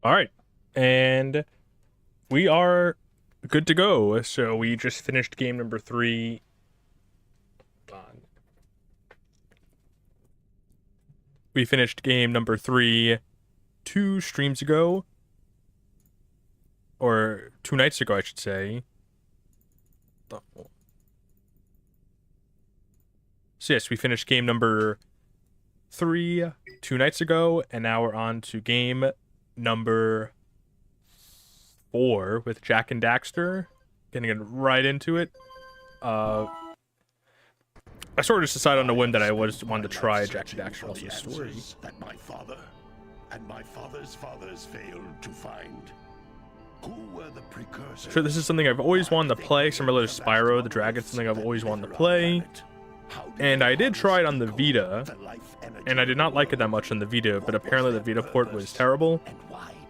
All right, and we are good to go. So we just finished game number 3. We finished game number 3 2 streams ago, or 2 nights ago, I should say. So yes, we finished game number 3 2 nights ago, and now we're on to game number 4 with Jack and Daxter. Getting right into it. I sort of just decided on a whim that I wanted to try Jack and Daxter also story. That my father and my father's fathers failed to find. Who were the precursors? Sure, this is something I've always wanted to play. Similar to Spyro the Dragon, something I've always wanted to play. And I did try it on the Vita, and I did not like it that much on the Vita, but apparently the Vita port was terrible.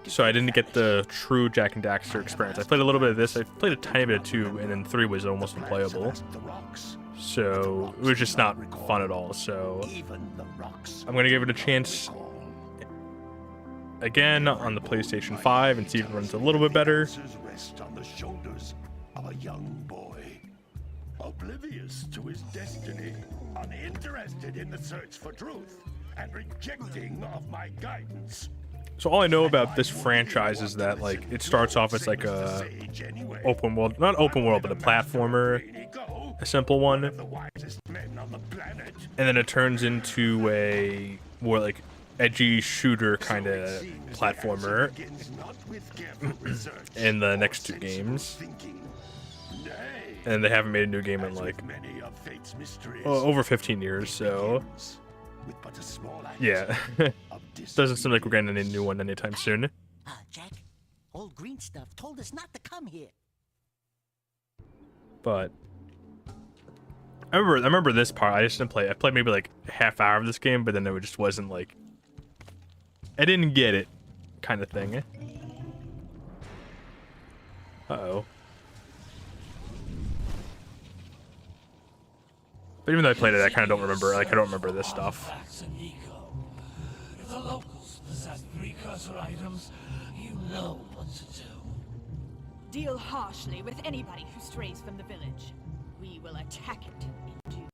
So I didn't get the true Jack and Daxter experience. I played a little bit of this, I played a tiny bit of 2, and then 3 was almost unplayable. So it was just not fun at all. So I'm going to give it a chance again on the PlayStation 5 and see if it runs a little bit better. Rest on the shoulders of a young boy, oblivious to his destiny, uninterested in the search for truth, and rejecting of my guidance. So all I know about this franchise is that, like, it starts off as like a open world, not open world, but a platformer, a simple one, and then it turns into a more like edgy shooter kind of platformer in the next 2 games. And they haven't made a new game in like over 15 years, so yeah. Doesn't seem like we're getting any new one anytime soon. Jack, old green stuff told us not to come here. But I remember this part. I just didn't play. I played maybe like a half hour of this game, but then it just wasn't like, I didn't get it, kind of thing. Uh-oh. But even though I played it, I kind of don't remember. Like, I don't remember this stuff. If the locals possess precursor items, you know what to do. Deal harshly with anybody who strays from the village. We will attack it in due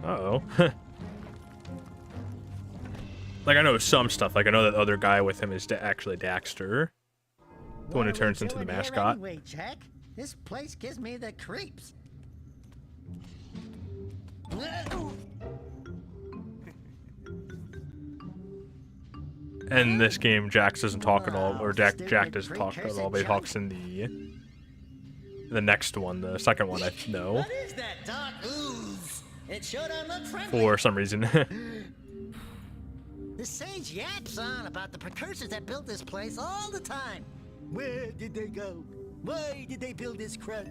time. Uh-oh. Like, I know some stuff. Like, I know that other guy with him is actually Daxter, the one who turns into the mascot. Anyway, Jack? This place gives me the creeps. In this game, Jax doesn't talk at all, or Jack doesn't talk at all, but he talks in the next one, the second one, I know. What is that dark ooze? It sure don't look friendly. For some reason. The sage yaps on about the precursors that built this place all the time. Where did they go? Why did they build this crap?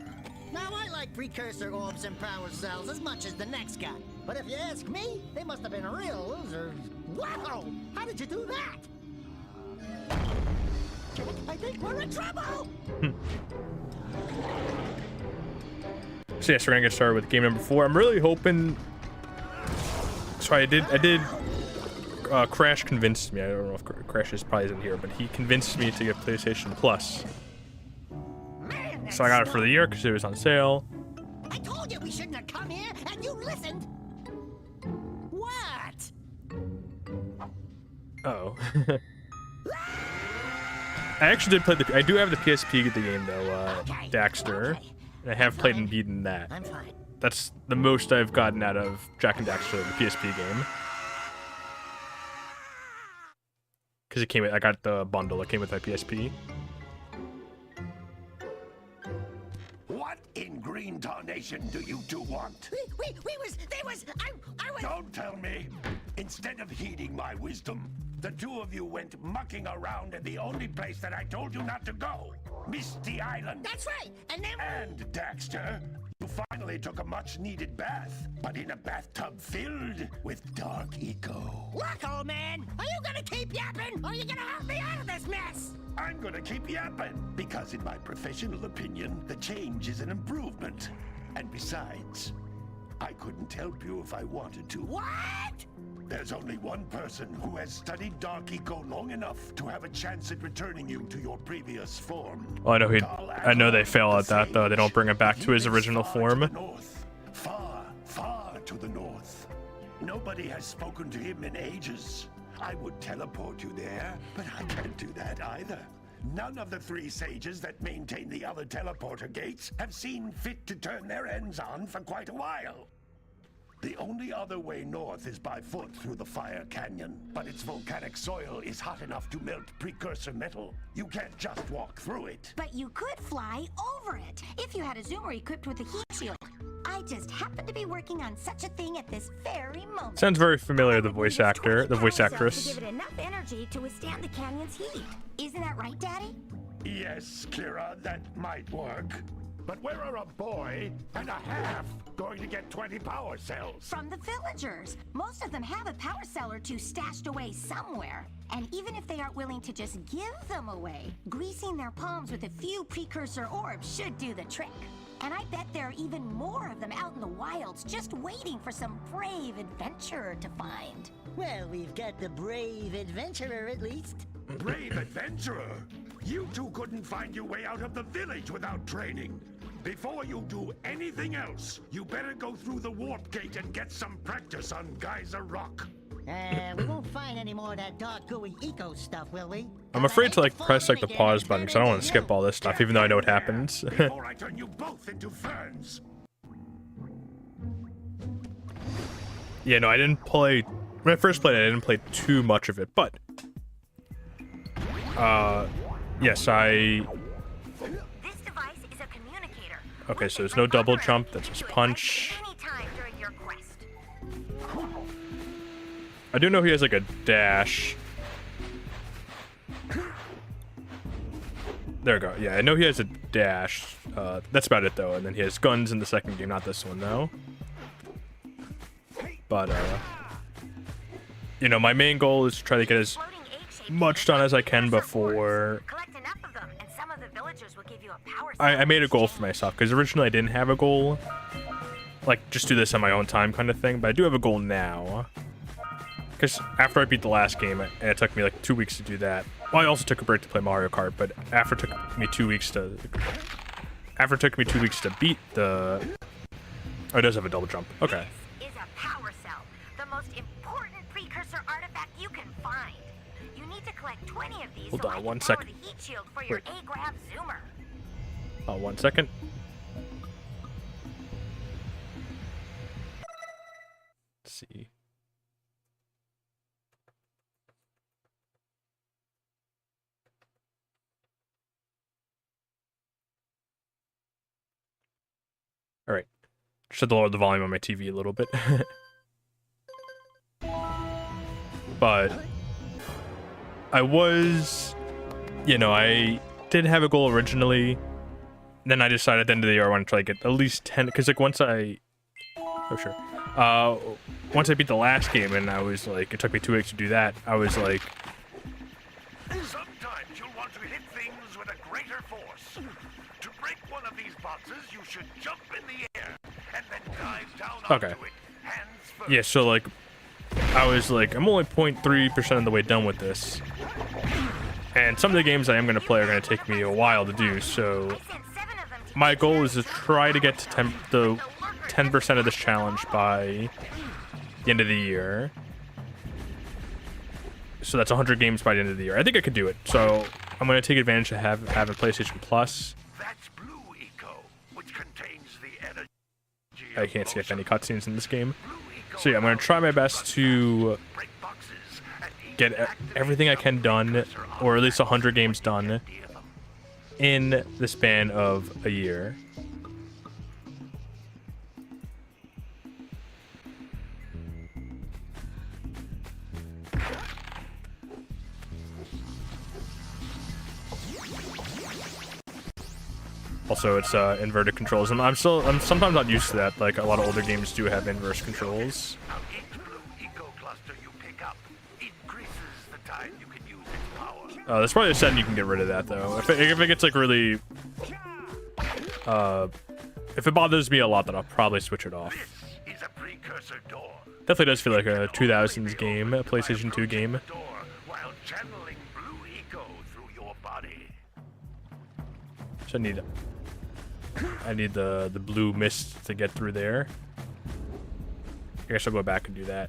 Now, I like precursor orbs and power cells as much as the next guy. But if you ask me, they must have been real losers. Wow! How did you do that? I think we're in trouble! So yes, we're gonna get started with game number 4. I'm really hoping. So I did. Crash convinced me. I don't know if Crash is probably isn't here, but he convinced me to get PlayStation Plus. Man, So I got it for the year because it was on sale. I told you we shouldn't have come here, and you listened. What? Oh. I actually did play I do have the PSP the game though, Daxter. And I have played and beaten that. I'm fine. That's the most I've gotten out of Jack and Daxter, the PSP game. Because it came with, I got the bundle, it came with my PSP. What in green tarnation do you two want? I was... Don't tell me. Instead of heeding my wisdom, the 2 of you went mucking around in the only place that I told you not to go. Misty Island. That's right, and then... And Daxter, you finally took a much-needed bath, but in a bathtub filled with dark eco. Look, old man, are you gonna keep yapping, or are you gonna help me out of this mess? I'm gonna keep yapping, because in my professional opinion, the change is an improvement. And besides, I couldn't help you if I wanted to. What? There's only one person who has studied Dark Eco long enough to have a chance at returning you to your previous form. Well, I know they fail at that though. They don't bring him back to his original form. Far, far to the north. Nobody has spoken to him in ages. I would teleport you there, but I can't do that either. None of the 3 sages that maintain the other teleporter gates have seen fit to turn their ends on for quite a while. The only other way north is by foot through the Fire Canyon, but its volcanic soil is hot enough to melt precursor metal. You can't just walk through it. But you could fly over it if you had a zoomer equipped with a heat shield. I just happen to be working on such a thing at this very moment. Sounds very familiar, the voice Use 20 actress. power cells to give it enough energy to withstand the canyon's heat. Isn't that right, Daddy? Yes, Kira, that might work. But where are a boy and a half going to get 20 power cells? From the villagers. Most of them have a power cell or 2 stashed away somewhere. And even if they aren't willing to just give them away, greasing their palms with a few precursor orbs should do the trick. And I bet there are even more of them out in the wilds just waiting for some brave adventurer to find. Well, we've got the brave adventurer at least. Brave adventurer? You two couldn't find your way out of the village without training. Before you do anything else, you better go through the warp gate and get some practice on Geyser Rock. We won't find any more of that dark gooey eco stuff, will we? I'm afraid to like press like the pause button because I don't want to skip all this stuff, even though I know what happens. Before I turn you both into ferns. Yeah, no, I didn't play. When I first played it, I didn't play too much of it, but yes, This device is a communicator. Okay, so there's no double jump. That's just punch. Anytime during your quest. I do know he has like a dash. There we go. Yeah, I know he has a dash. That's about it though. And then he has guns in the second game, not this one though. But you know, my main goal is to try to get as much done as I can before. Collect enough of them, and some of the villagers will give you a power I made a goal for myself because originally I didn't have a goal, like just do this on my own time kind of thing. But I do have a goal now. Because after I beat the last game, and it took me like 2 weeks to do that. Well, I also took a break to play Mario Kart, but after it took me 2 weeks to... After it took me 2 weeks to beat the... Oh, it does have a double jump. Okay. This is a power cell, the most important precursor artifact you can find. You need to collect 20 of these Hold so on, I can one power second. the heat shield for your Wait. A-Grav zoomer. Oh, 1 second. Let's see. All right, just had to lower the volume on my TV a little bit. But I was, you know, I did have a goal originally. Then I decided at the end of the year I wanted to try to get at least 10, because like once I beat the last game and I was like, it took me 2 weeks to do that, I was like, Sometimes you'll want to hit things with a greater force. To break one of these boxes, you should jump in the air and then dive down onto Okay. it, hands first. yeah, so like, I was like, I'm only 0.3% of the way done with this. And some of the games I am going to play are going to take me a while to do, so I sent 7 of them to my goal is to try to get to the 10% of this challenge by the end of the year. So that's 100 games by the end of the year. I think I could do it. So I'm going to take advantage of having PlayStation Plus. That's Blue Eco, which contains the energy. I can't skip any cutscenes in this game. So yeah, I'm going to try my best to get everything I can done, or at least 100 games done, in the span of a year. Also, it's inverted controls. I'm sometimes not used to that. Like a lot of older games do have inverse controls. Now, each Blue Eco cluster you pick up increases the time you can use its power. There's probably a setting you can get rid of that though. If it gets like really, if it bothers me a lot, then I'll probably switch it off. This is a precursor door. Definitely does feel like a 2000s game, a PlayStation 2 game. While channeling blue eco through your body. So I need the blue mist to get through there. I guess I'll go back and do that.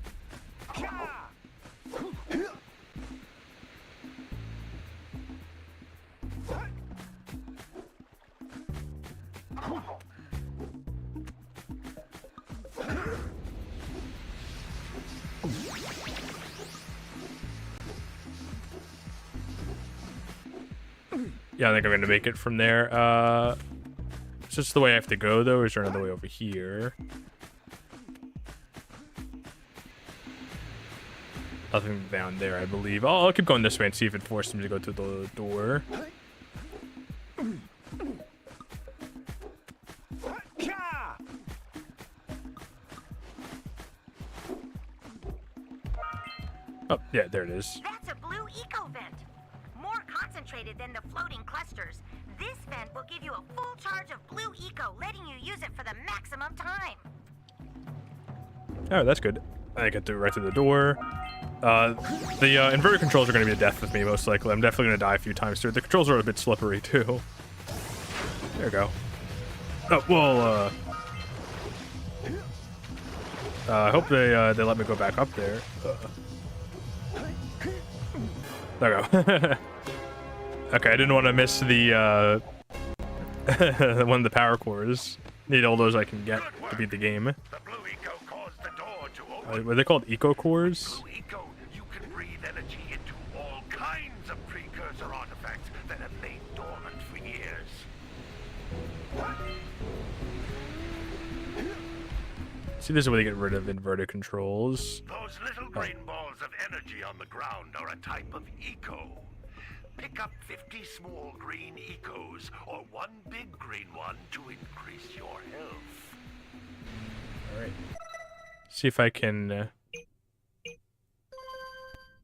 Yeah, I think I'm gonna make it from there. Is this the way I have to go though, or is there another way over here? Nothing down there, I believe. I'll keep going this way and see if it forces me to go through the door. Oh, yeah, there it is. That's a blue eco vent. More concentrated than the floating clusters. This vent will give you a full charge of blue eco, letting you use it for the maximum time. Oh, that's good. I get through right through the door. The inverted controls are going to be a death with me, most likely. I'm definitely going to die a few times through. The controls are a bit slippery, too. There we go. Oh, well, I hope they let me go back up there. There we go. Okay, I didn't want to miss the one of the power cores. Need all those I can get to beat the game. The blue eco caused the door to open. Were they called eco cores? Blue eco, you can breathe energy into all kinds of precursor artifacts that have lain dormant for years. See, this is where they get rid of inverted controls. Those little green balls of energy on the ground are a type of eco. Pick up 50 small green ecos or one big green one to increase your health. Alright. See if I can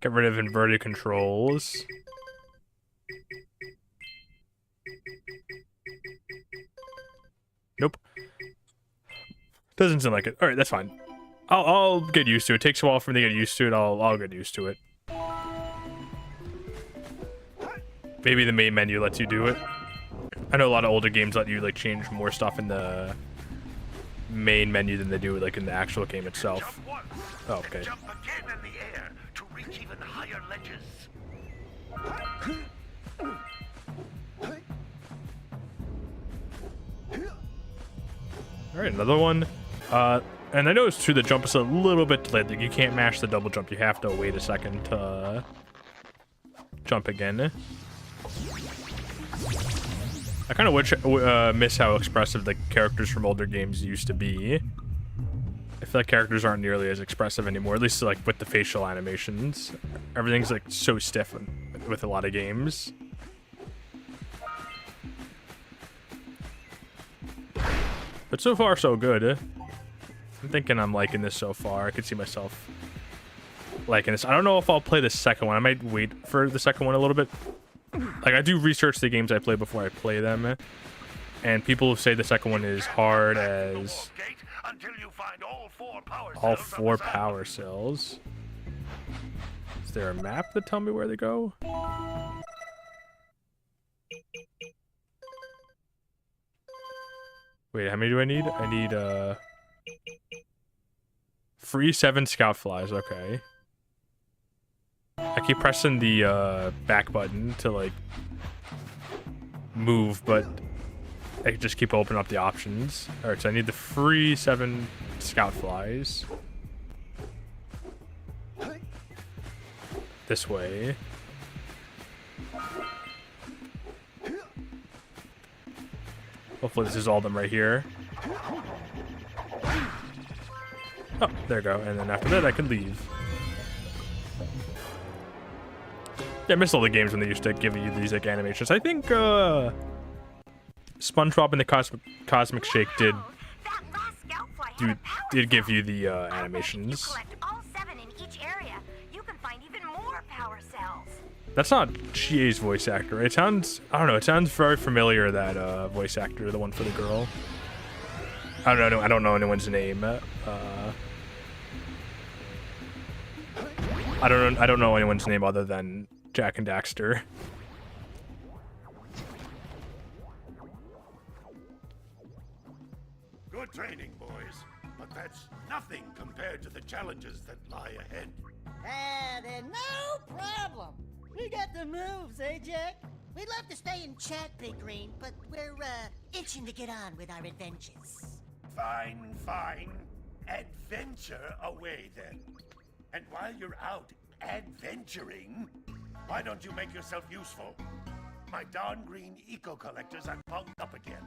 get rid of inverted controls. Nope. Doesn't seem like it. Alright, that's fine. I'll get used to it. It takes a while for me to get used to it. I'll get used to it. Maybe the main menu lets you do it. I know a lot of older games let you like change more stuff in the main menu than they do like in the actual game itself. Jump once, Oh, okay. and jump again in the air to reach even higher ledges. Alright, another one. And I noticed too the jump is a little bit delayed. Like you can't mash the double jump. You have to wait a second to jump again. I kind of miss how expressive the characters from older games used to be. I feel like characters aren't nearly as expressive anymore, at least like with the facial animations. Everything's like so stiff with a lot of games. But so far, so good. I'm thinking I'm liking this so far. I could see myself liking this. I don't know if I'll play the second one. I might wait for the second one a little bit. Like, I do research the games I play before I play them. And people say the second one is hard as all four power cells. Is there a map that tell me where they go? Wait, how many do I need? I need, free 7 scout flies, okay. I keep pressing the, back button to, like, move, but I can just keep opening up the options. Alright, so I need the free 7 scout flies. This way. Hopefully this is all of them right here. Oh, there we go. And then after that, I can leave. Yeah, I miss all the games when they used to give you these like animations. I think SpongeBob and the Cosmic Shake did give you the animations. Collect all 7 in each area. You can find even more power cells. That's not Chie's voice actor. It sounds, I don't know, it sounds very familiar, that voice actor, the one for the girl. I don't know anyone's name. I don't know anyone's name other than Jack and Daxter. Good training, boys, but that's nothing compared to the challenges that lie ahead. Then no problem. We got the moves, eh, Jack? We'd love to stay and chat, Big Green, but we're, itching to get on with our adventures. Fine, fine. Adventure away, then. And while you're out adventuring, why don't you make yourself useful? My darn green eco-collectors are plugged up again.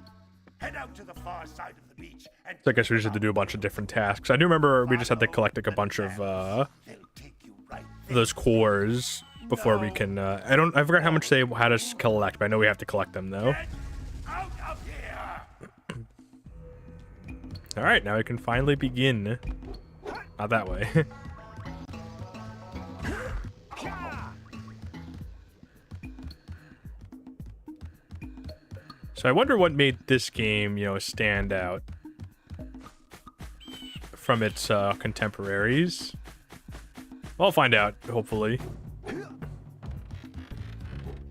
Head out to the far side of the beach and... So I guess we just had to do a bunch of different tasks. I do remember we just had to collect like a bunch of They'll take you right those cores before we can. I forgot how much they had us collect, but I know we have to collect them though. Get out of here! All right, now we can finally begin. Not that way. So I wonder what made this game, you know, stand out from its contemporaries. I'll find out, hopefully.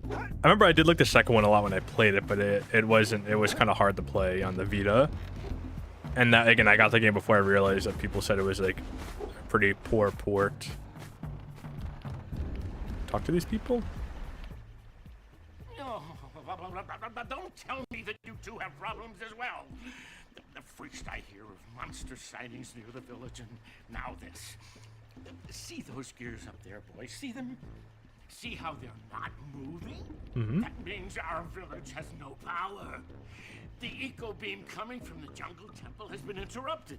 I remember I did like the second one a lot when I played it, but it was kind of hard to play on the Vita. And that, again, I got the game before I realized that people said it was like a pretty poor port. Talk to these people? Don't tell me that you two have problems as well. The first I hear of monster sightings near the village, and now this. See those gears up there, boys? See them? See how they're not moving? Mm-hmm. That means our village has no power. The eco beam coming from the jungle temple has been interrupted.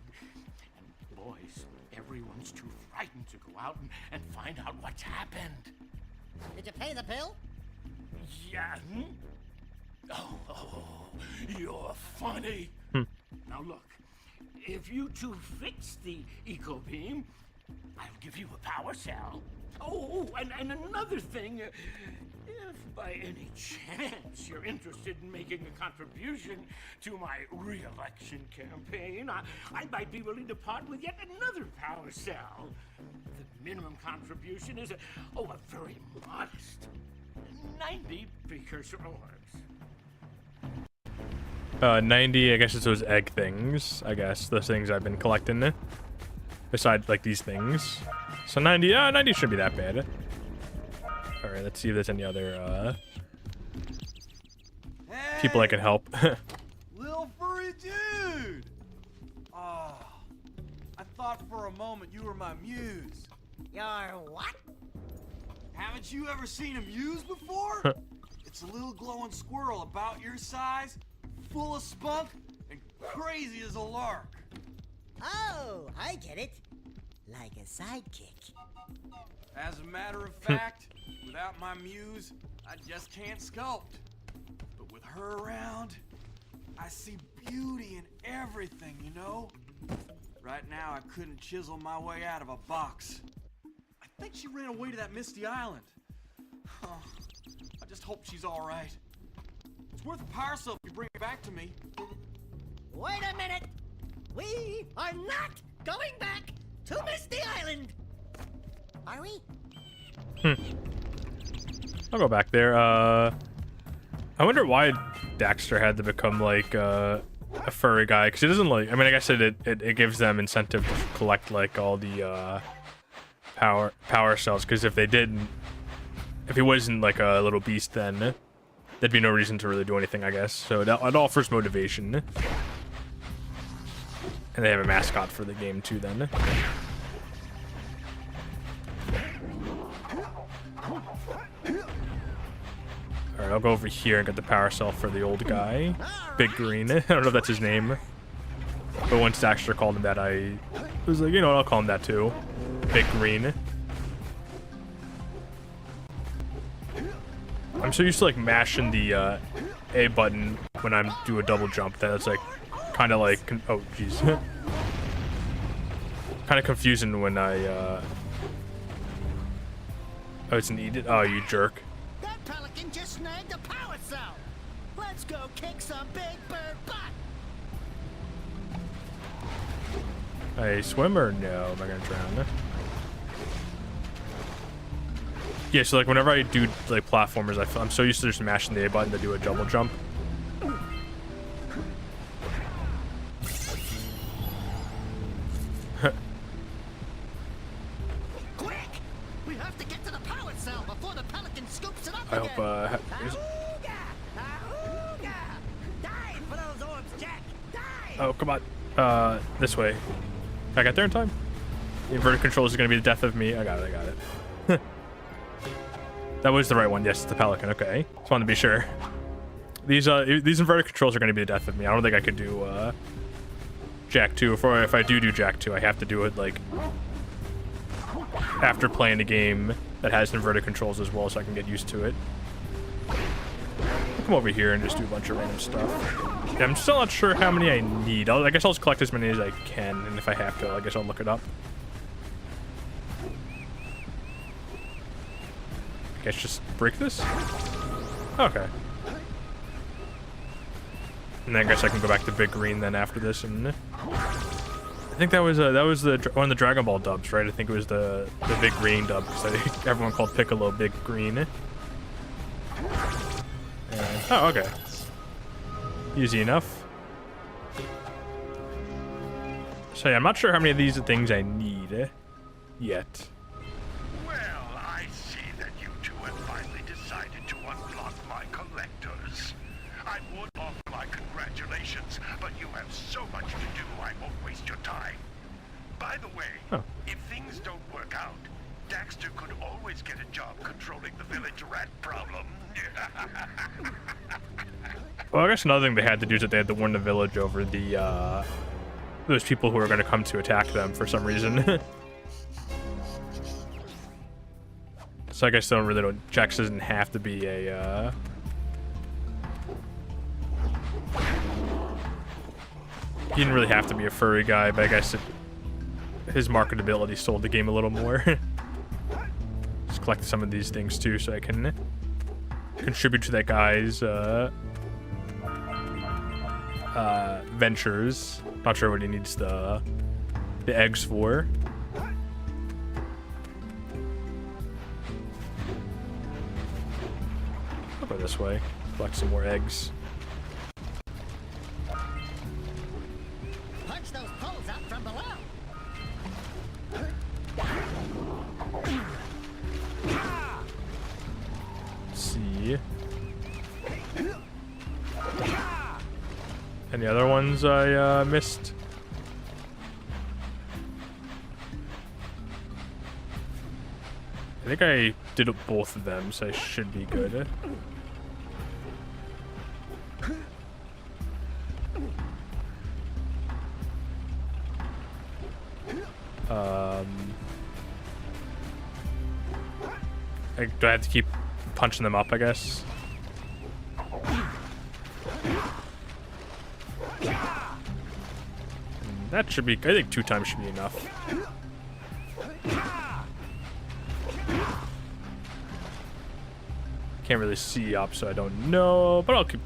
And boys, everyone's too frightened to go out and find out what's happened. Did you pay the bill? Yeah. Oh, you're funny. Now look, if you two fix the eco beam, I'll give you a power cell. Oh, and another thing, if by any chance you're interested in making a contribution to my re-election campaign, I might be willing to part with yet another power cell. The minimum contribution is a very modest 90 precursor orbs. 90, I guess it's those egg things. I guess those things I've been collecting. Besides, like, these things. So 90, 90 shouldn't be that bad. Alright, let's see if there's any other, people I can help. Little furry dude! Oh, I thought for a moment you were my muse. Your what? Haven't you ever seen a muse before? It's a little glowing squirrel about your size, full of spunk, and crazy as a lark. Oh, I get it. Like a sidekick. As a matter of fact, without my muse, I just can't sculpt. But with her around, I see beauty in everything, you know? Right now, I couldn't chisel my way out of a box. I think she ran away to that misty island. Oh, I just hope she's all right. It's worth a power cell if you bring it back to me. Wait a minute. We are not going back to Misty Island. Are we? I'll go back there. I wonder why Daxter had to become like a furry guy, because he doesn't like. I mean, I guess it gives them incentive to collect like all the power cells, because if he wasn't like a little beast, then there'd be no reason to really do anything, I guess. So it offers motivation. And they have a mascot for the game too then. Alright, I'll go over here and get the power cell for the old guy. Big Green. I don't know if that's his name. But once Daxter called him that, I was like, you know what, I'll call him that too. Big Green. I'm so used to like mashing the A button when I do a double jump that it's like kind of like, oh jeez. Kind of confusing when I, oh, it's needed? Oh, you jerk. That pelican just snagged a power cell. Let's go kick some big bird butt. I swim or no? Am I gonna drown? Yeah, so like whenever I do like platformers, I'm so used to just mashing the A button to do a double jump. Quick! We have to get to the power cell before the pelican scoops it up I again. hope Ahooga! Ahooga! Dive for those orbs, Jack! Dive! oh, come on. This way. I got there in time. The inverted controls is gonna be the death of me. I got it. That was the right one. Yes, it's the pelican. Okay. Just wanted to be sure. These inverted controls are gonna be the death of me. I don't think I could do Jack 2. If I do Jack 2, I have to do it like after playing a game that has inverted controls as well, so I can get used to it. I'll come over here and just do a bunch of random stuff. Yeah, I'm still not sure how many I need. I guess I'll just collect as many as I can, and if I have to, I guess I'll look it up. I guess just break this? Okay. And then I guess I can go back to Big Green then after this, and I think that was one of the Dragon Ball dubs, right? I think it was the Big Green dub, because I think everyone called Piccolo Big Green. And, oh, okay. Easy enough. So yeah, I'm not sure how many of these things I need yet. Well, I see that you two have finally decided to unblock my collectors. I would offer my congratulations, but you have so much to do, I won't waste your time. By the way, if things don't work out, Daxter could always get a job controlling the village rat problem. Well, I guess another thing they had to do is that they had to warn the village over the those people who are going to come to attack them for some reason. So I guess Jax doesn't have to be a he didn't really have to be a furry guy, but I guess his marketability sold the game a little more. Just collect some of these things too, so I can contribute to that guy's ventures. Not sure what he needs the eggs for. I'll go this way. Collect some more eggs. Punch those poles out from below. Let's see. Any other ones I missed? I think I did both of them, so I should be good. Do I have to keep punching them up, I guess? That should be, I think 2 times should be enough. Can't really see up, so I don't know, but I'll keep.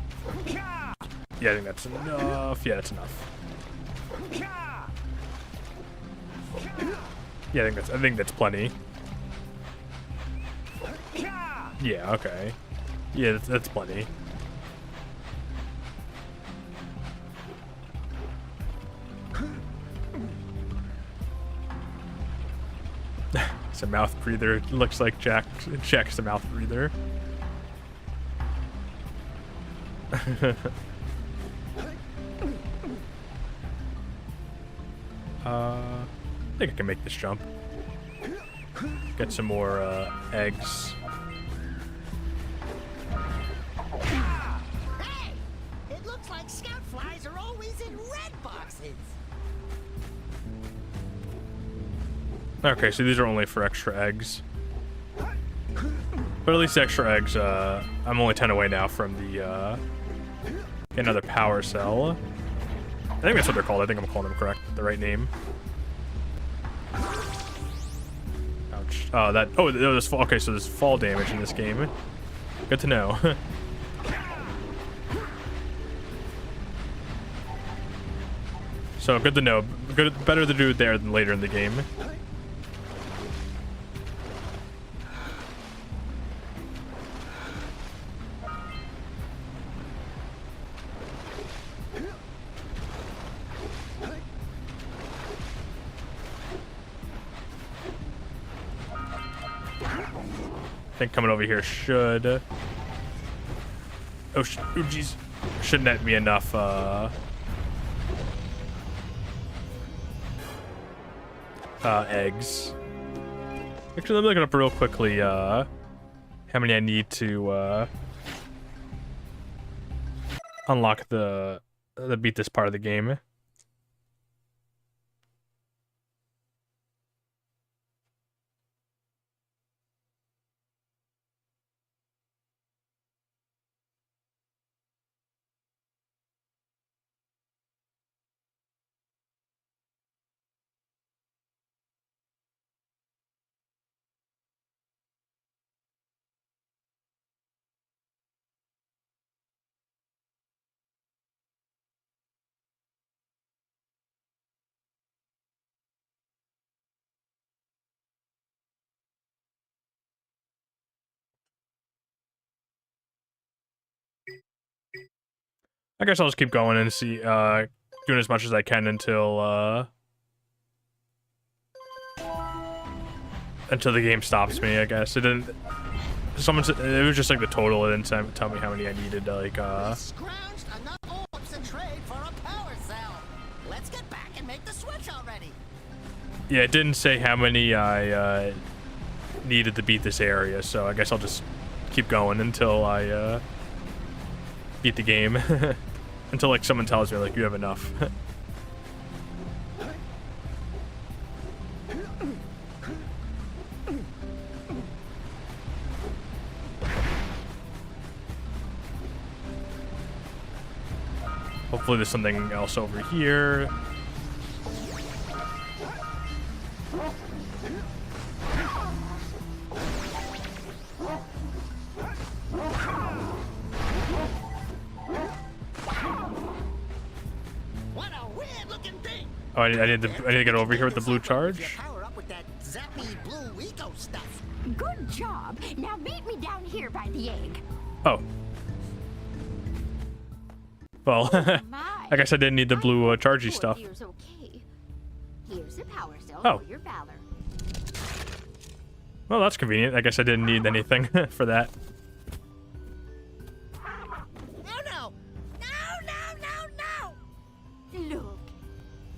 Yeah, I think that's enough. Yeah, that's enough. Yeah, I think that's plenty. Yeah, okay. Yeah, that's plenty. It's a mouth breather. It looks like Jack's a mouth breather. I think I can make this jump. Get some more eggs. Hey! It looks like scout flies are always in red boxes. Okay, so these are only for extra eggs. But at least extra eggs, I'm only 10 away now from the, another power cell. I think that's what they're called. I think I'm calling them correct, the right name. Ouch. Oh, there's fall. Okay, so there's fall damage in this game. Good to know. So good to know. Better to do it there than later in the game. I think coming over here should... Oh, jeez. Shouldn't that be enough, eggs. Actually, let me look it up real quickly, how many I need to, unlock the beat this part of the game. I guess I'll just keep going and see, doing as much as I can until the game stops me, I guess. It didn't... Someone said... It was just, like, the total. It didn't tell me how many I needed to, like, Scrounged enough orbs in trade for a power cell. Let's get back and make the switch already. Yeah, it didn't say how many I, needed to beat this area, so I guess I'll just keep going until I, beat the game. Until, like, someone tells me, like, you have enough. Hopefully there's something else over here. What a weird looking thing. Oh, I need to get over here with the blue charge. Power up with that zappy blue eco stuff. Good job. Now meet me down here by the egg. Oh. Well, I guess I didn't need the blue chargey stuff. Okay. Here's a power cell Oh. for your valor. Well, that's convenient. I guess I didn't need anything for that. Oh no! No, no, no, no! Look,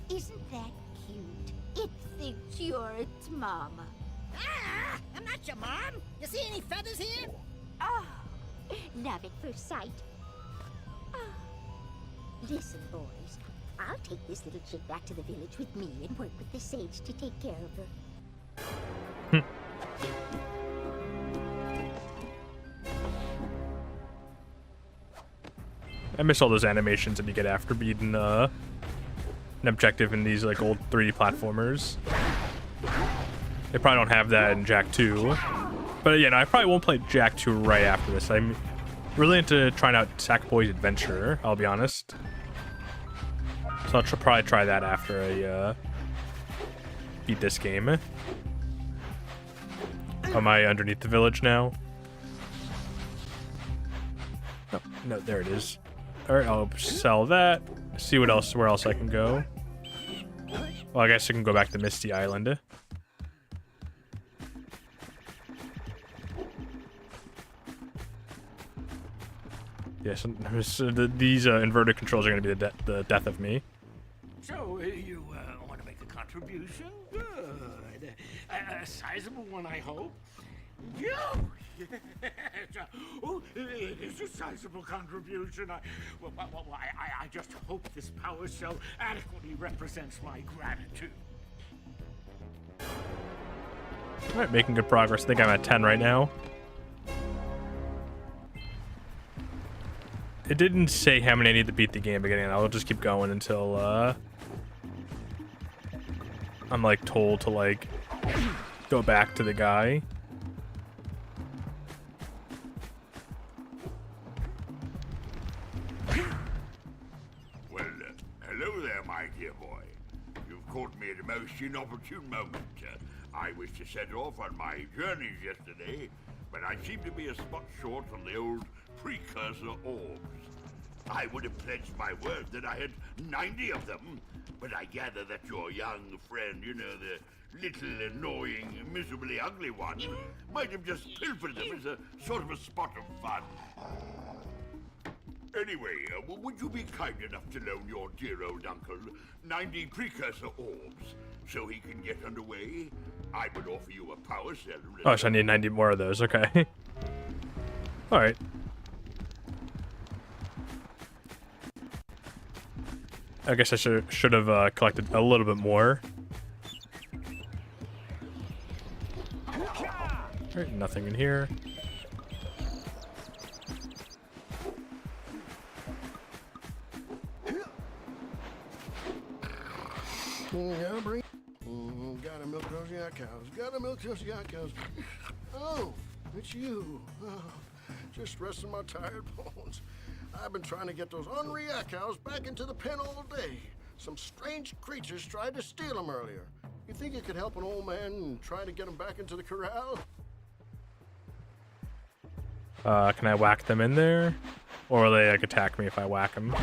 isn't that cute? It thinks you're its mama. Ah! I'm not your mom! You see any feathers here? Oh, love at first sight. Oh. Listen, boys, I'll take this little chick back to the village with me and work with the sage to take care of her. I miss all those animations that you get after beating an objective in these like old 3D platformers. They probably don't have that in Jak 2. But yeah, no, I probably won't play Jak 2 right after this. I'm really into trying out Sackboy's Adventure, I'll be honest. So I'll probably try that after I beat this game. Am I underneath the village now? Oh, no, there it is. Alright, I'll sell that. See what else, where else I can go. Well, I guess I can go back to Misty Island. Yes, so these inverted controls are going to be the death of me. So, you want to make a contribution? Good. A sizable one, I hope. You! Yes. Oh, it is a sizable contribution. I just hope this power cell adequately represents my gratitude. Alright, making good progress. I think I'm at 10 right now. It didn't say how many I need to beat the game beginning. I'll just keep going until I'm like told to like go back to the guy. Well, hello there, my dear boy. You've caught me at a most inopportune moment. I was to set off on my journeys yesterday, but I seem to be a spot short on the old precursor orbs. I would have pledged my word that I had 90 of them. But I gather that your young friend, you know, the little annoying, miserably ugly one, might have just pilfered them as a sort of a spot of fun. Anyway, would you be kind enough to loan your dear old uncle 90 precursor orbs so he can get underway? I would offer you a power cell. Oh, so I need 90 more of those. Okay. All right. I guess I should have collected a little bit more. Alright, nothing in here. Gotta bring. Gotta milk those yacht cows. Gotta milk those yacht cows. Oh, it's you. Oh, just resting my tired bones. I've been trying to get those ornery yacht cows back into the pen all day. Some strange creatures tried to steal them earlier. You think you could help an old man and try to get them back into the corral? Can I whack them in there? Or will they like attack me if I whack them?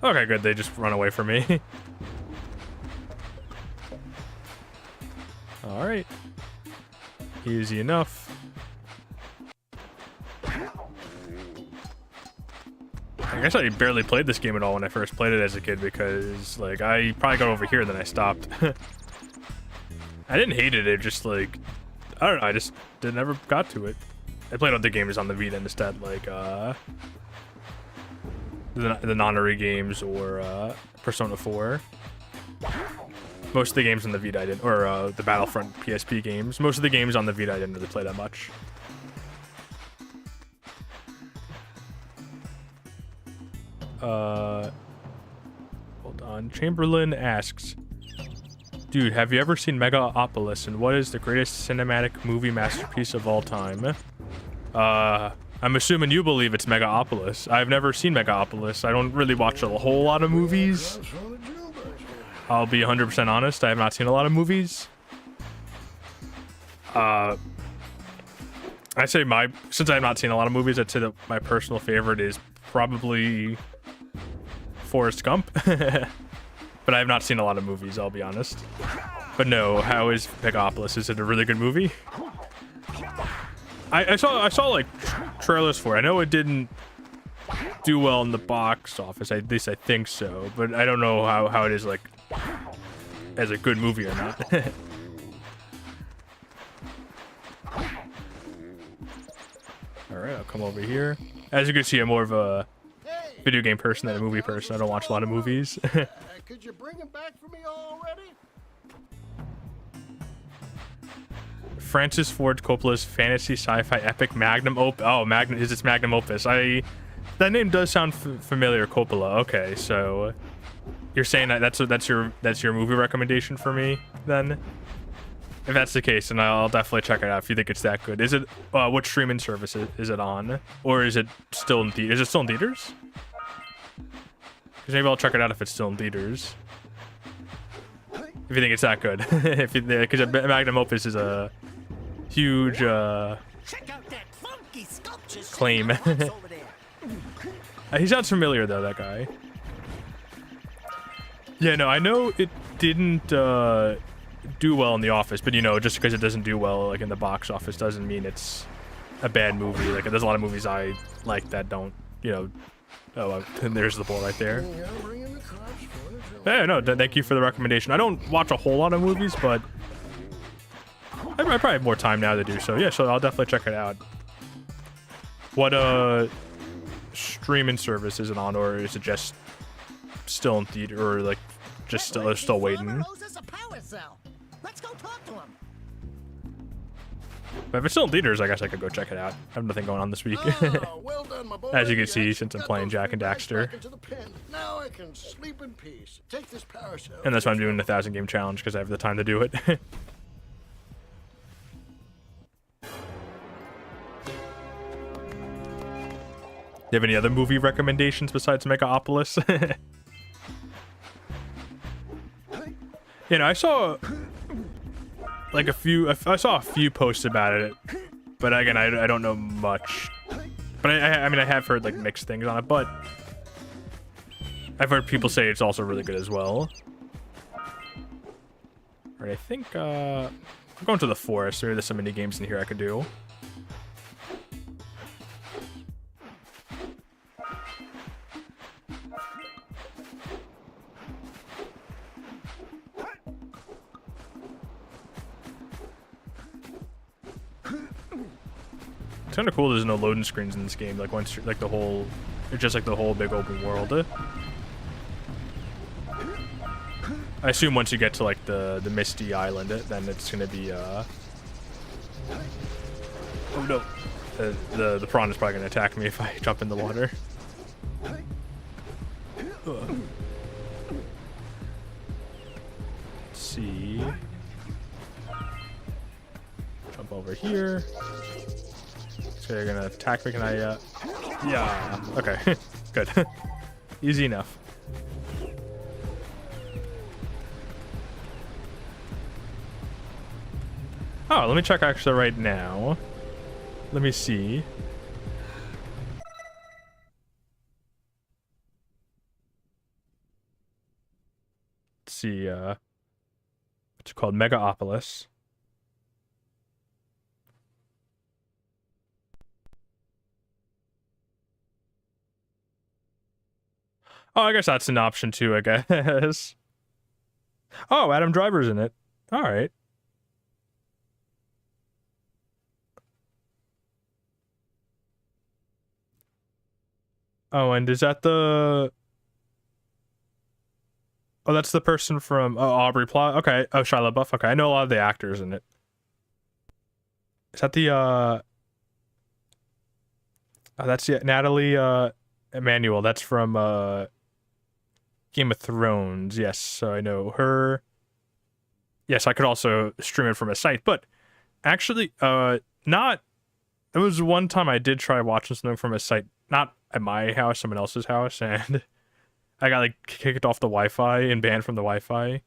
Okay, good. They just run away from me. Alright. Easy enough. I guess I barely played this game at all when I first played it as a kid because, like, I probably got over here and then I stopped. I didn't hate it, it just, like, I don't know, I just never got to it. I played other games on the Vita instead, like, the Nonary games or, Persona 4. Most of the games on the Vita I didn't, or the Battlefront PSP games. Most of the games on the Vita I didn't really play that much. Hold on. Chamberlain asks, dude, have you ever seen Megaopolis, and what is the greatest cinematic movie masterpiece of all time? I'm assuming you believe it's Megaopolis. I've never seen Megaopolis. I don't really watch a whole lot of movies. I'll be 100% honest, I have not seen a lot of movies. I say since I have not seen a lot of movies, I'd say that my personal favorite is probably Forrest Gump. But I have not seen a lot of movies, I'll be honest. But no, how is Megaopolis? Is it a really good movie? I saw like trailers for it. I know it didn't do well in the box office, at least I think so, but I don't know how it is like as a good movie or not. Alright, I'll come over here. As you can see, I'm more of a video game person than a movie person. I don't watch a lot of movies. Could you bring him back for me already? Francis Ford Coppola's fantasy sci-fi epic magnum opus. Oh, is its magnum opus? That name does sound familiar. Coppola. Okay, so you're saying that that's your movie recommendation for me then? If that's the case, then I'll definitely check it out if you think it's that good. Is it what streaming service is it on, or is it still in theaters? Is it still in theaters? Because maybe I'll check it out if it's still in theaters. If you think it's that good, because magnum opus is a huge claim. He sounds familiar though, that guy. Yeah, no, I know it didn't do well in the office, but you know, just because it doesn't do well like in the box office doesn't mean it's a bad movie. Like there's a lot of movies I like that don't, you know. Oh, and there's the ball right there. Yeah, no, thank you for the recommendation. I don't watch a whole lot of movies, but I probably have more time now to do so. Yeah, so I'll definitely check it out. What streaming service is it on, or is it just still in theater, or like just still waiting? Let's go talk to him. But if it's still in theaters, I guess I could go check it out. I have nothing going on this week. Well done, my boy. As you can see, since I'm playing Jack and Daxter. Now I can sleep in peace. Take this power cell. And that's why I'm doing the 1,000 game challenge, because I have the time to do it. You have any other movie recommendations besides Megaopolis? You know, I saw like I saw a few posts about it But again, I don't know much. But I mean, I have heard like mixed things on it, but I've heard people say it's also really good as well. Alright, I think I'm going to the forest. There's some mini games in here I could do. It's kind of cool there's no loading screens in this game, like once you're, like the whole, it's just like the whole big open world. I assume once you get to like the Misty Island, then it's gonna be oh no, the prawn is probably gonna attack me if I jump in the water. Let's see. Jump over here. So you're gonna attack me? Can I? Yeah. Okay. Good. Easy enough. Oh, let me check actually right now. Let me see. Let's see, it's called Megaopolis. Oh, I guess that's an option too, I guess. Oh, Adam Driver's in it. All right. Oh, and is that the... Oh, that's the person from Aubrey Plaza. Okay. Oh, Shia LaBeouf. Okay, I know a lot of the actors in it. Is that the Oh, that's Natalie Emmanuel. That's from Game of Thrones. Yes, so I know her. Yes, I could also stream it from a site, but actually not. It was one time I did try watching something from a site, not at my house, someone else's house, and I got like kicked off the Wi-Fi and banned from the Wi-Fi.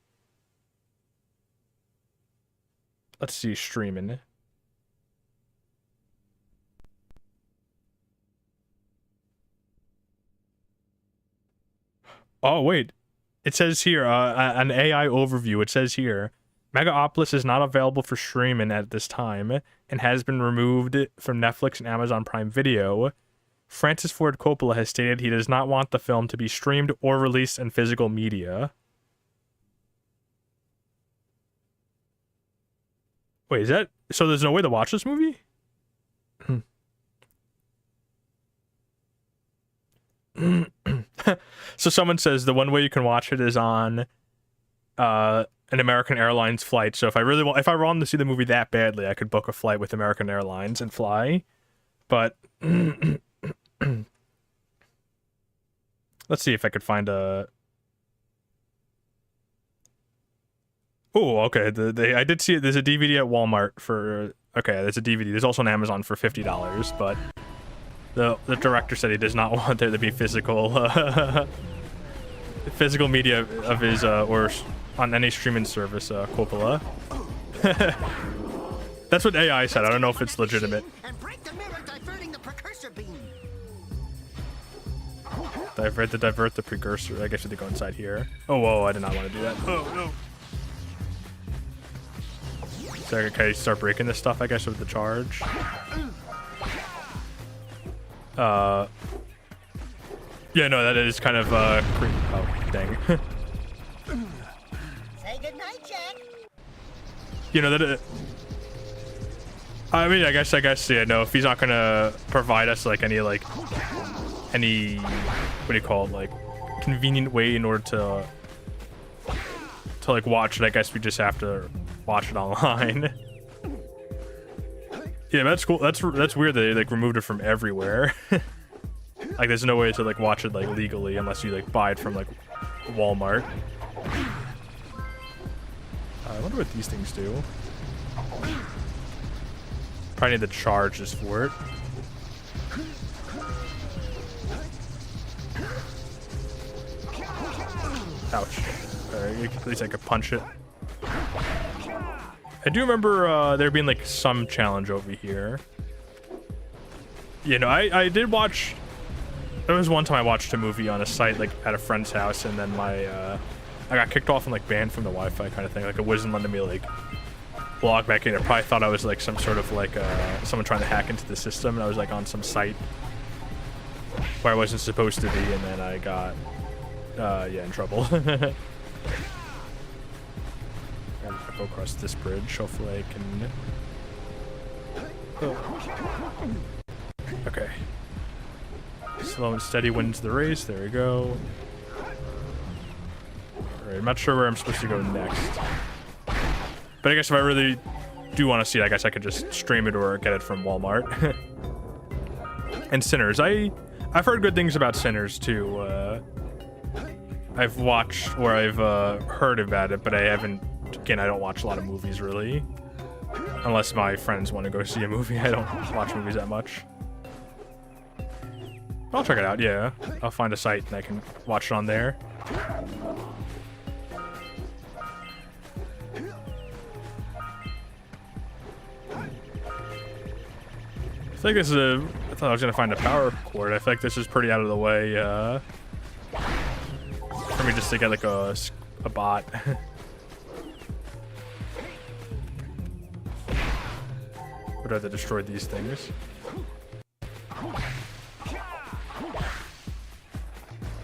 Let's see, streaming. Oh wait, it says here an AI overview. It says here, Megaopolis is not available for streaming at this time and has been removed from Netflix and Amazon Prime Video. Francis Ford Coppola has stated he does not want the film to be streamed or released in physical media. Wait, is that... So there's no way to watch this movie? So someone says the one way you can watch it is on an American Airlines flight. So if I wanted to see the movie that badly, I could book a flight with American Airlines and fly. But... Let's see if I could find a... Oh, okay. I did see it. There's a DVD at Walmart for... Okay, there's a DVD. There's also an Amazon for $50, but the director said he does not want there to be physical physical media of his or on any streaming service. Coppola. That's what AI said. I don't know if it's legitimate. Divert the precursor. I guess they go inside here. Oh, whoa! I did not want to do that. Oh no! So okay, start breaking this stuff. I guess with the charge. Yeah, no, that is kind of creepy. Oh, dang. Say goodnight, Jack. You know that. I mean, I guess, yeah. No, if he's not gonna provide us like any what do you call it, like convenient way in order to like watch it, I guess we just have to watch it online. Yeah, that's cool. That's weird that they like removed it from everywhere. Like there's no way to like watch it like legally unless you like buy it from like Walmart. I wonder what these things do. Probably need the charges for it. Ouch. At least I could punch it. I do remember there being like some challenge over here. You know, I did watch. There was one time I watched a movie on a site like at a friend's house, and then I got kicked off and like banned from the Wi-Fi kind of thing. Like it wasn't letting me like log back in. I probably thought I was like some sort of like someone trying to hack into the system, and I was like on some site where I wasn't supposed to be, and then I got yeah, in trouble. I'll go across this bridge. Hopefully I can. Oh. Okay. Slow and steady wins the race. There we go. Alright, I'm not sure where I'm supposed to go next. But I guess if I really do want to see it, I guess I could just stream it or get it from Walmart. And Sinners. I've heard good things about Sinners too. I've watched or I've heard about it, but I haven't. Again, I don't watch a lot of movies really. Unless my friends want to go see a movie. I don't watch movies that much. I'll check it out, yeah. I'll find a site and I can watch it on there. I feel like this is a... I thought I was going to find a power cord. I feel like this is pretty out of the way for me just to get like a bot. Would have to destroy these things.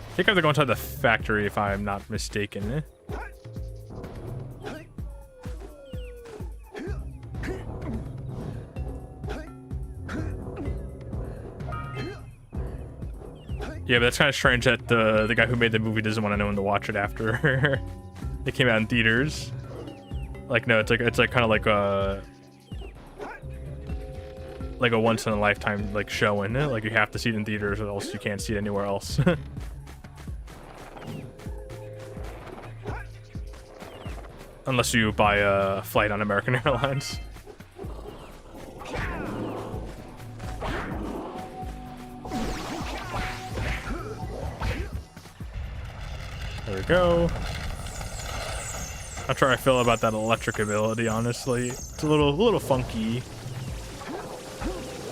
I think I have to go inside the factory if I'm not mistaken. Yeah, but that's kind of strange that the guy who made the movie doesn't want anyone to watch it after it came out in theaters. Like, no, it's like kind of like a once in a lifetime like showing. Like you have to see it in theaters or else you can't see it anywhere else. Unless you buy a flight on American Airlines. There we go. Not sure how I feel about that electric ability, honestly. It's a little funky.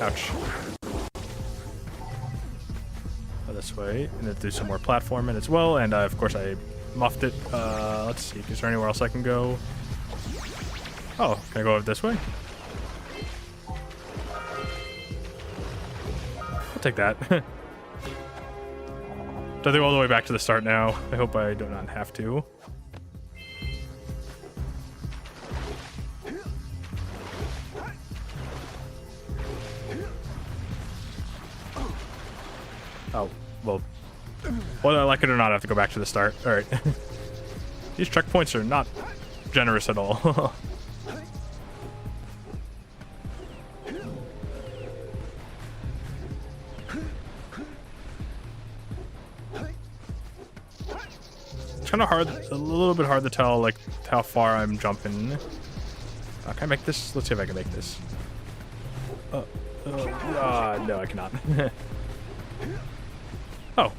Ouch. Go this way, and then do some more platforming as well, and of course I muffed it. Let's see, is there anywhere else I can go? Oh, can I go this way? I'll take that. Do I go all the way back to the start now? I hope I do not have to. Oh, well, whether I like it or not, I have to go back to the start. All right. These checkpoints are not generous at all. It's kind of hard, a little bit hard to tell, like, how far I'm jumping. Can I make this? Let's see if I can make this. No, I cannot. Oh,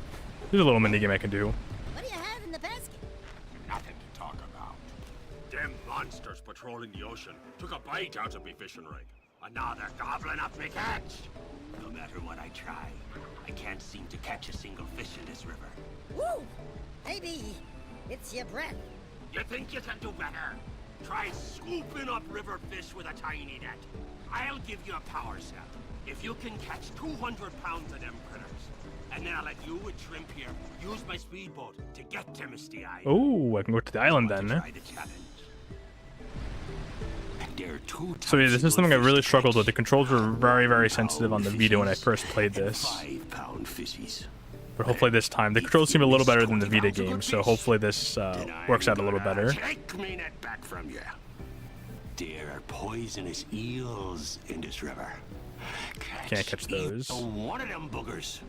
there's a little mini game I can do. What do you have in the basket? Nothing to talk about. Them monsters patrolling the ocean took a bite out of me fishing rig. And now they're gobbling up me catch. No matter what I try, I can't seem to catch a single fish in this river. Woo! Maybe it's your breath. You think you can do better? Try scooping up river fish with a tiny net. I'll give you a power cell if you can catch 200 pounds of them critters. And then I'll let you and Shrimp here use my speedboat to get to Misty Island. Oh, I can go to the island then. Try the challenge. So yeah, this is something I really struggled with. The controls were very, very sensitive on the Vita when I first played this. 5-pound fishies. But hopefully this time, the controls seem a little better than the Vita game, so hopefully this works out a little better. Take me net back from you. There are poisonous eels in this river. Can't catch those. One of them boogers,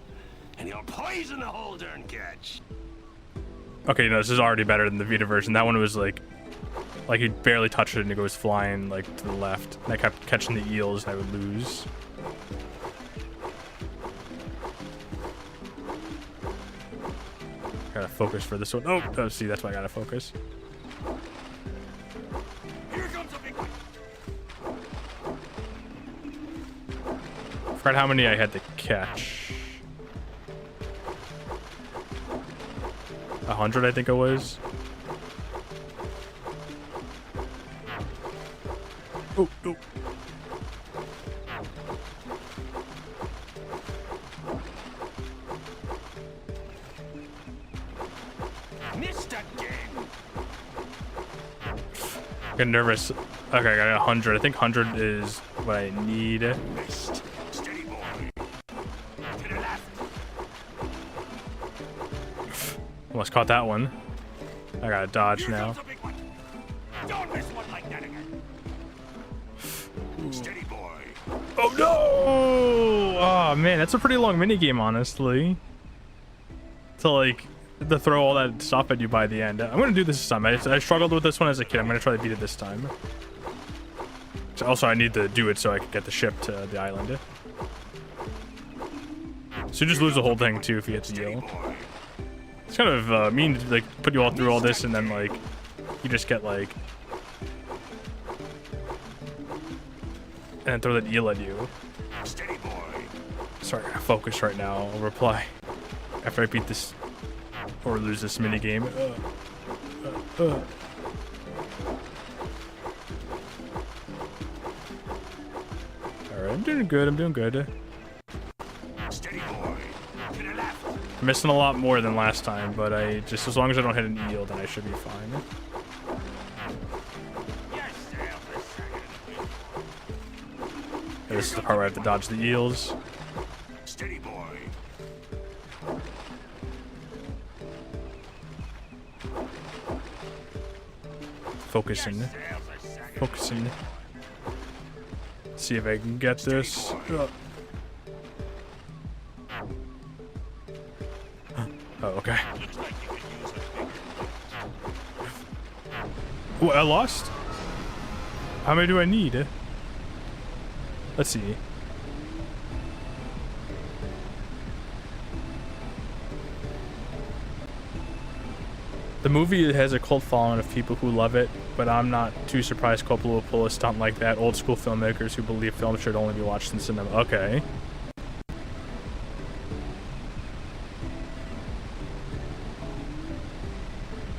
and he'll poison the whole darn catch. Okay, no, this is already better than the Vita version. That one was like you barely touch it and it goes flying like to the left. And I kept catching the eels and I would lose. Gotta focus for this one. Oh, see, that's why I gotta focus. Here comes a big one. forgot how many I had to catch. 100, I think it was. Oh, no. Missed again. Getting nervous. Okay, I got 100. I think 100 is what I need. Missed. Steady boy. To the left. Almost caught that one. I gotta dodge now. Comes a big one. Don't miss one like that again. Steady boy. Oh no! Oh man, that's a pretty long mini game, honestly. To like to throw all that stuff at you by the end. I'm gonna do this time. I struggled with this one as a kid. I'm gonna try to beat it this time. So also, I need to do it so I can get the ship to the island. So you just lose the whole thing too if you get the eel. It's kind of mean to like put you all through all this and then like you just get like and then throw that eel at you. Steady boy. Sorry, I gotta focus right now. I'll reply after I beat this or lose this mini game. Alright, I'm doing good. I'm doing good. Steady boy. To the left. I'm missing a lot more than last time, but I just as long as I don't hit an eel, then I should be fine. Yes, sir. For a second. This is the part where I have to dodge the eels. Steady boy. Focusing. Focusing. See if I can get this. Oh, okay. What, I lost? How many do I need? Let's see. The movie has a cult following of people who love it, but I'm not too surprised Coppola will pull a stunt like that. Old school filmmakers who believe films should only be watched in cinema. Okay.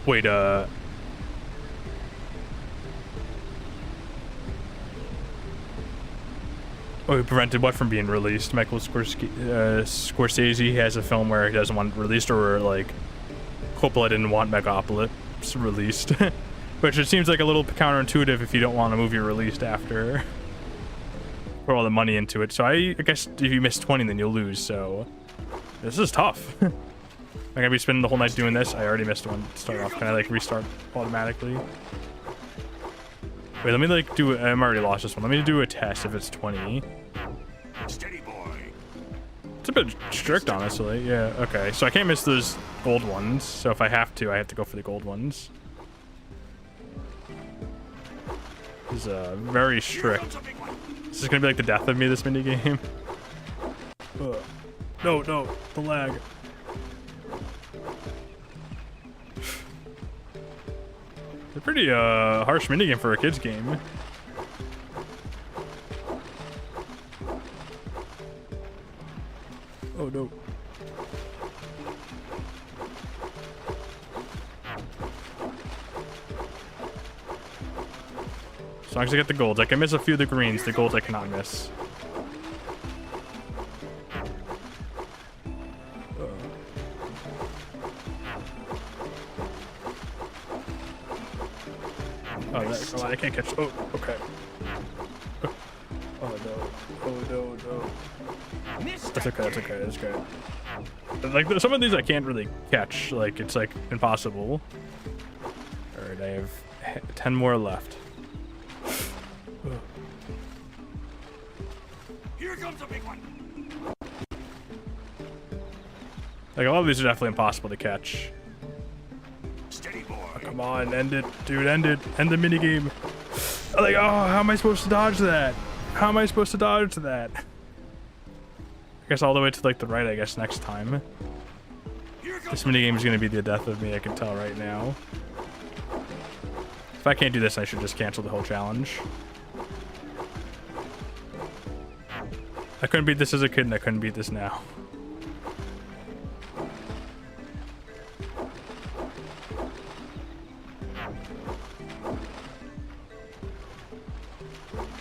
Wait, oh, he prevented what from being released? Michael Scorsese has a film where he doesn't want it released, or like Coppola didn't want Megalopolis released. Which it seems like a little counterintuitive if you don't want a movie released after put all the money into it. So I guess if you miss 20, then you'll lose. So this is tough. I'm gonna be spending the whole night doing this. I already missed one to start off. Can I like restart automatically? Wait, let me like do it. I'm already lost this one. Let me do a test if it's 20. Steady boy. It's a bit strict, honestly. Yeah, okay. So I can't miss those gold ones. So if I have to go for the gold ones. This is very strict. This is gonna be like the death of me, this mini game. No, the lag. It's a pretty harsh minigame for a kid's game. Oh no. As long as I get the golds. I can miss a few of the greens. The golds I cannot miss. Oh, I can't catch. Oh, okay. Oh no. Oh no. That's okay. That's good. Like some of these I can't really catch. Like it's like impossible. All right, I have 10 more left. Here comes a big one. Like a lot of these are definitely impossible to catch. Steady boy. Oh, come on, end it, dude, end it. End the minigame. Like, oh, how am I supposed to dodge that? How am I supposed to dodge that? I guess all the way to like the right, I guess, next time. This minigame is gonna be the death of me, I can tell right now. If I can't do this, I should just cancel the whole challenge. I couldn't beat this as a kid, and I couldn't beat this now.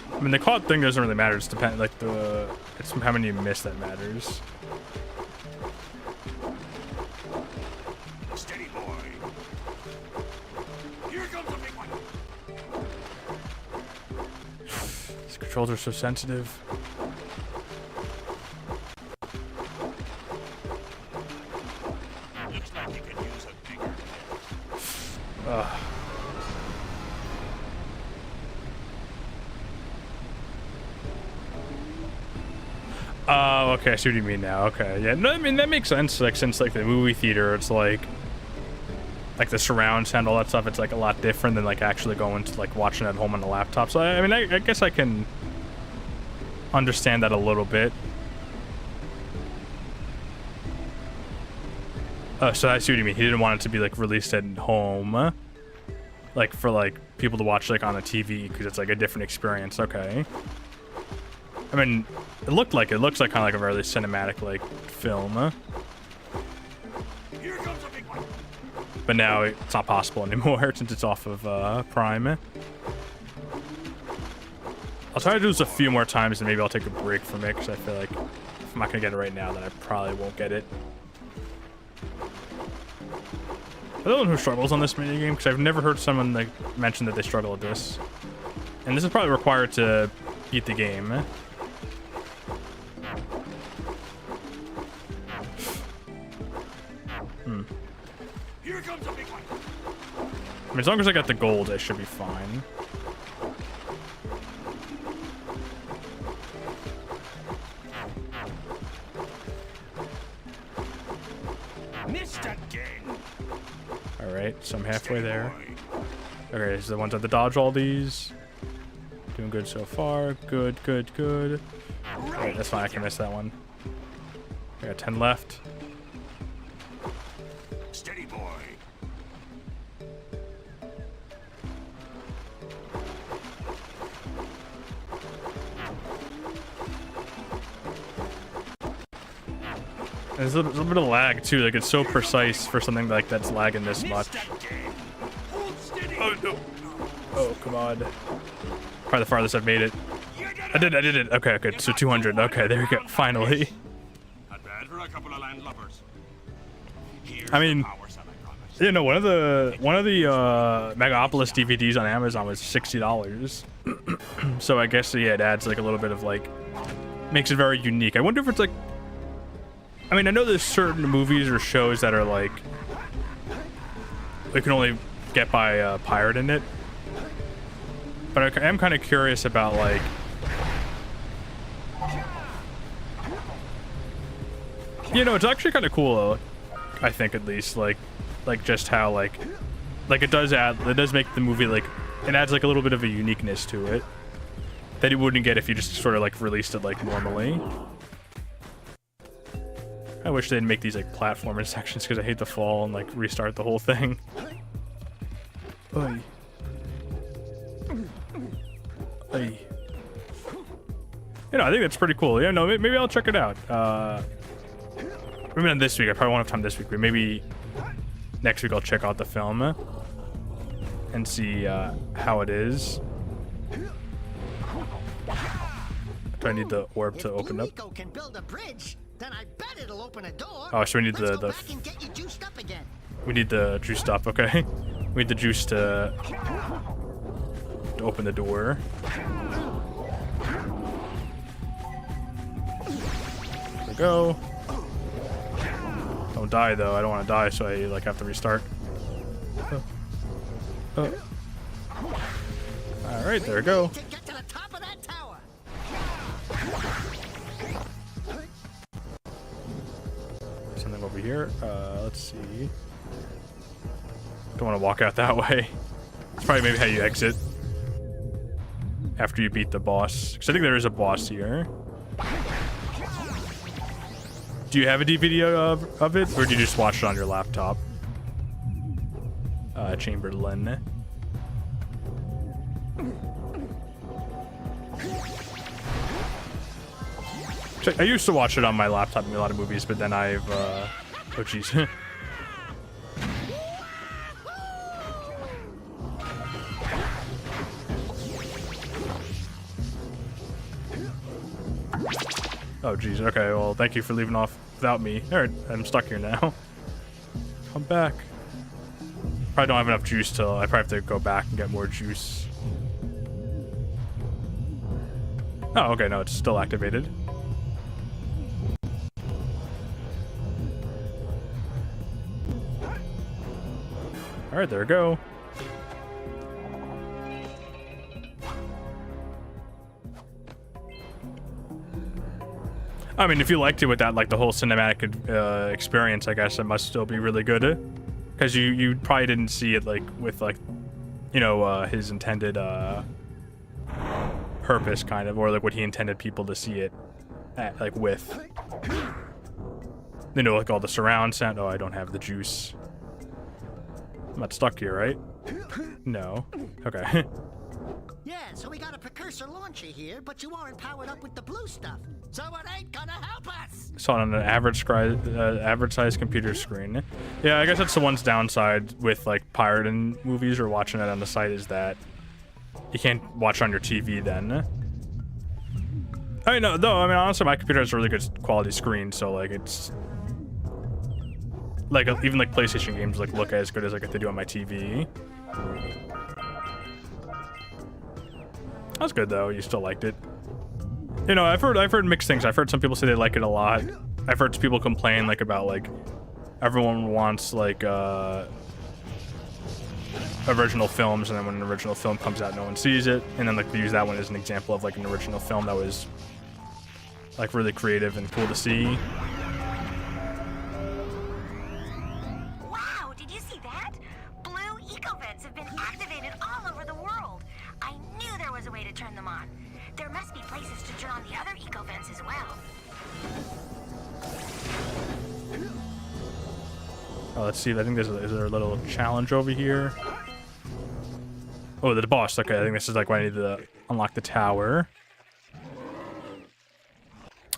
I mean, the caught thing doesn't really matter. It's depend like it's how many you miss that matters. Steady, boy. Here comes a big one. These controls are so sensitive. Looks like you could use a bigger Oh, okay, I see what you mean now. Okay, yeah, no, I mean that makes sense. Like since like the movie theater, it's like the surround sound, all that stuff. It's like a lot different than like actually going to like watching at home on the laptop. So I mean, I guess I can understand that a little bit. So I see what you mean. He didn't want it to be like released at home, like for like people to watch like on a TV because it's like a different experience. Okay. I mean, it looks like kind of like a really cinematic like film. Here comes a big one. But now it's not possible anymore since it's off of Prime. I'll try to do this a few more times and maybe I'll take a break from it because I feel like if I'm not gonna get it right now, then I probably won't get it. I don't know who struggles on this minigame because I've never heard someone like mention that they struggle with this. And this is probably required to beat the game. Here comes a big one. I mean, as long as I got the gold, I should be fine. Missed again. All right, so I'm halfway there. Okay, so the ones that the dodge all these. Doing good so far. Good, good, good. All right, that's fine. I can miss that one. I got 10 left. Steady, boy. There's a little bit of lag too. Like it's so precise for something like that's lagging this much. Oh no! Oh come on! Probably the farthest I've made it. I did it. Okay, good. So 200. Okay, there we go. Finally. Not bad for a couple of landlubbers. I mean, you know, one of the Megapolis DVDs on Amazon was $60. So I guess yeah, it adds like a little bit of like, makes it very unique. I wonder if it's like, I mean, I know there's certain movies or shows that are like, you can only get by pirating it. But I am kind of curious about like, you know, it's actually kind of cool. I think at least like just how like it does make the movie like, it adds like a little bit of a uniqueness to it that you wouldn't get if you just sort of like released it like normally. I wish they'd make these like platformer sections because I hate to fall and like restart the whole thing. Oy. Oy. You know, I think that's pretty cool. Yeah, no, maybe I'll check it out. Maybe not this week. I probably won't have time this week, but maybe next week I'll check out the film and see how it is. Do I need the orb to open up? Can build a bridge, then I bet it'll open a door. Oh, so we need Let's go back and get you juiced up again. We need the juiced up. Okay, we need the juice to open the door. There we go. Don't die though. I don't want to die, so I like have to restart. All right, there we go. Get to the top of that tower. Something over here. Let's see. Don't want to walk out that way. It's probably maybe how you exit after you beat the boss. Because I think there is a boss here. Do you have a DVD of it, or do you just watch it on your laptop? Chamberlain. I used to watch it on my laptop in a lot of movies, but then I've, oh jeez. Oh jeez, okay, well, thank you for leaving off without me. Alright, I'm stuck here now. Come back. Probably don't have enough juice till I probably have to go back and get more juice. Oh, okay, no, it's still activated. Alright, there we go. I mean, if you liked it with that, like the whole cinematic experience, I guess it must still be really good. Because you probably didn't see it like with like, you know, his intended purpose kind of, or like what he intended people to see it at, like with. You know, like all the surround sound. Oh, I don't have the juice. I'm not stuck here, right? No. Okay. Yeah, so we got a precursor launcher here, but you aren't powered up with the blue stuff. So it ain't gonna help us. Saw it on an average size computer screen. Yeah, I guess that's the one's downside with like pirating movies or watching it on the site is that you can't watch on your TV then. I mean, no, though, I mean, honestly, my computer has a really good quality screen, so like it's like even like PlayStation games like look as good as I get to do on my TV. That's good though. You still liked it. You know, I've heard mixed things. I've heard some people say they like it a lot. I've heard people complain like about like everyone wants like original films, and then when an original film comes out, no one sees it, and then like they use that one as an example of like an original film that was like really creative and cool to see. Wow, did you see that? Blue eco-vents have been activated all over the world. I knew there was a way to turn them on. There must be places to turn on the other eco-vents as well. Oh, let's see. I think is there a little challenge over here? Oh, the boss. Okay, I think this is like when I need to unlock the tower.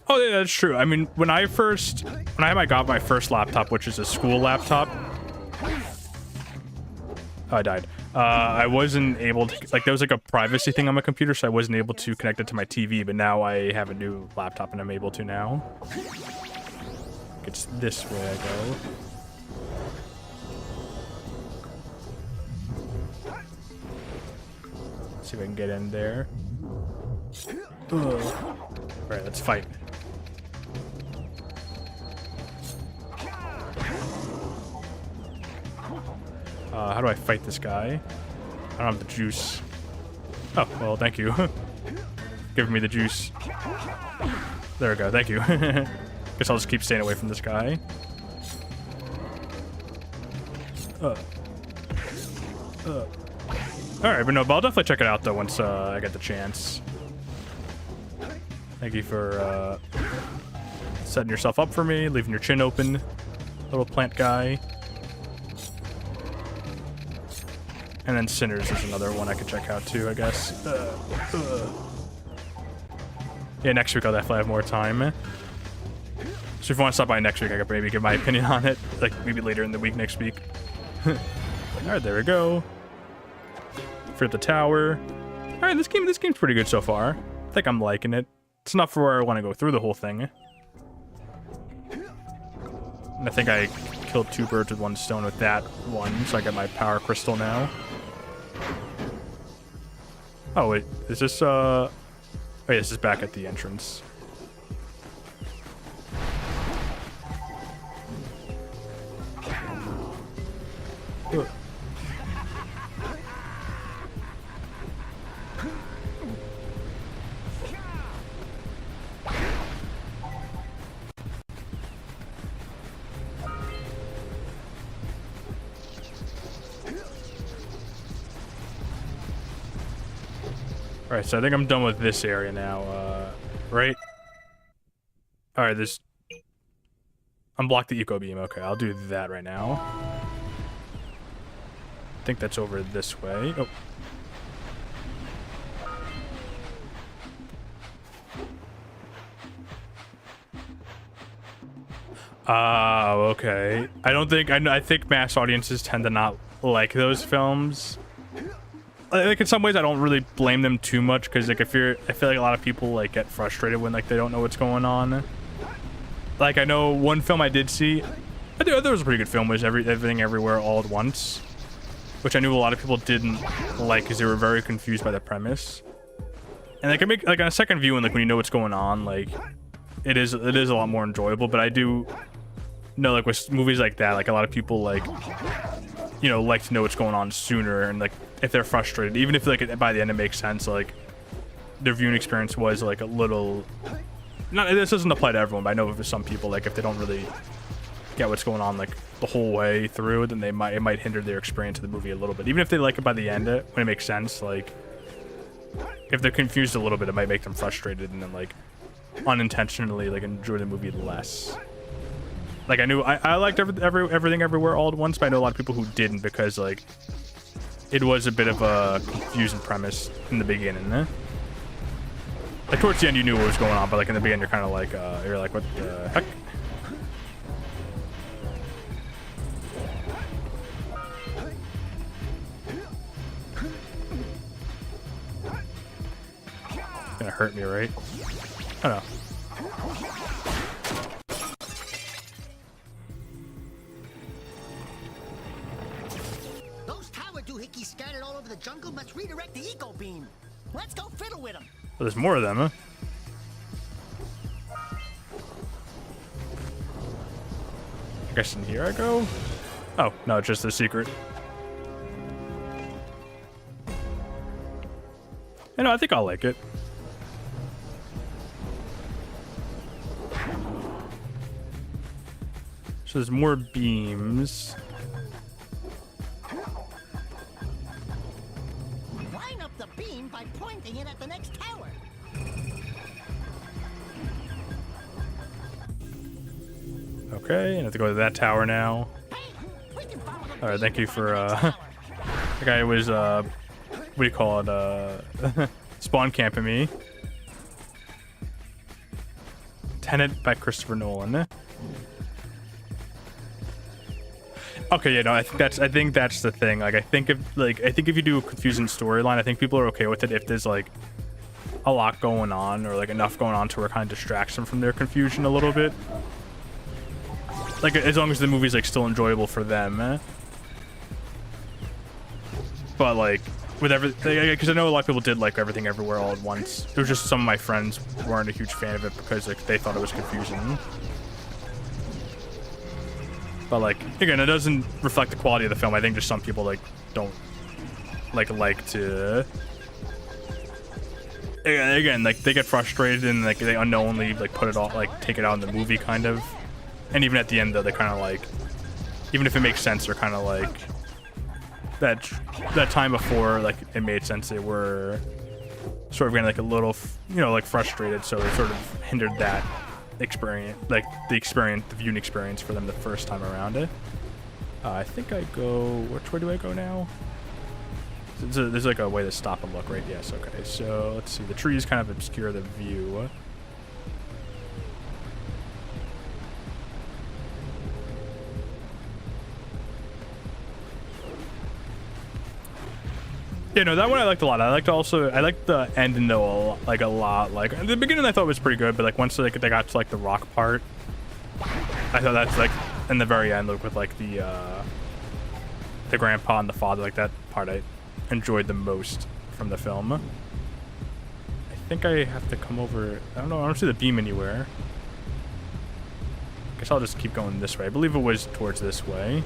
Oh, yeah, that's true. I mean, when I got my first laptop, which is a school laptop. Oh, I died. I wasn't able to, like, there was like a privacy thing on my computer, so I wasn't able to connect it to my TV, but now I have a new laptop and I'm able to now. It's this way I go. See if I can get in there. Alright, let's fight. How do I fight this guy? I don't have the juice. Oh, well, thank you. Giving me the juice. There we go, thank you. Guess I'll just keep staying away from this guy. Alright, but no, but I'll definitely check it out, though, once I get the chance. Thank you for setting yourself up for me, leaving your chin open, little plant guy. And then Sinners is another one I could check out, too, I guess. Yeah, next week I'll definitely have more time. So if you want to stop by next week, I could maybe give my opinion on it. Like, maybe later in the week next week. Alright, there we go. For the tower. Alright, this game's pretty good so far. I think I'm liking it. It's not for where I want to go through the whole thing. And I think I killed 2 birds with 1 stone with that one, so I got my power crystal now. Oh, wait, is this, oh, yeah, this is back at the entrance. Alright, so I think I'm done with this area now, right? Alright, there's... Unblock the eco beam. Okay, I'll do that right now. I think that's over this way. Oh. Okay. I think mass audiences tend to not like those films. Like in some ways I don't really blame them too much, because like I feel like a lot of people like get frustrated when like they don't know what's going on. Like I know one film I did see, I thought it was a pretty good film, was Everything Everywhere All at Once, which I knew a lot of people didn't like because they were very confused by the premise. And like I make like on a second viewing, like when you know what's going on, like it is a lot more enjoyable. But I do know like with movies like that, like a lot of people like, you know, like to know what's going on sooner, and like if they're frustrated, even if like by the end it makes sense, like their viewing experience was like a little, not, this doesn't apply to everyone, but I know for some people, like if they don't really get what's going on like the whole way through, then it might hinder their experience of the movie a little bit. Even if they like it by the end, when it makes sense, like if they're confused a little bit, it might make them frustrated and then like unintentionally like enjoy the movie less. Like I liked Everything Everywhere All at Once, but I know a lot of people who didn't, because like it was a bit of a confusing premise in the beginning. Like towards the end you knew what was going on, but like in the beginning you're kind of like you're like, what the heck? It's gonna hurt me, right? I don't know. Doohickeys scattered all over the jungle must redirect the eco beam. Let's go fiddle with them. Well, there's more of them, huh? I guess in here I go? Oh, no, it's just a secret. You know, I think I'll like it. So there's more beams. Line up the beam by pointing it at the next tower. Okay, I have to go to that tower now. All right, thank you for the guy was what do you call it? Spawn camping me. Tenet by Christopher Nolan. Okay, yeah, no, I think that's the thing. Like, I think if you do a confusing storyline, I think people are okay with it if there's like a lot going on, or like enough going on to where it kind of distracts them from their confusion a little bit. Like, as long as the movie's like still enjoyable for them. But like with everything, because I know a lot of people did like Everything Everywhere All at Once. It was just some of my friends weren't a huge fan of it because like they thought it was confusing. But like, again, it doesn't reflect the quality of the film. I think just some people like don't like to. Again, like they get frustrated and like they unknowingly like put it all, like take it out in the movie kind of. And even at the end though, they kind of like, even if it makes sense, they're kind of like that time before like it made sense, they were sort of getting like a little, you know, like frustrated, so it sort of hindered that experience, like the viewing experience for them the first time around it. I think I go, which way do I go now? There's like a way to stop and look, right? Yes, okay, so let's see, the trees kind of obscure the view. Yeah, no, that one I liked a lot. I liked the ending though, like a lot. Like at the beginning, I thought it was pretty good, but like once they got to like the rock part, I thought that's like in the very end, like with like the grandpa and the father, like that part I enjoyed the most from the film. I think I have to come over. I don't know. I don't see the beam anywhere. Guess I'll just keep going this way. I believe it was towards this way.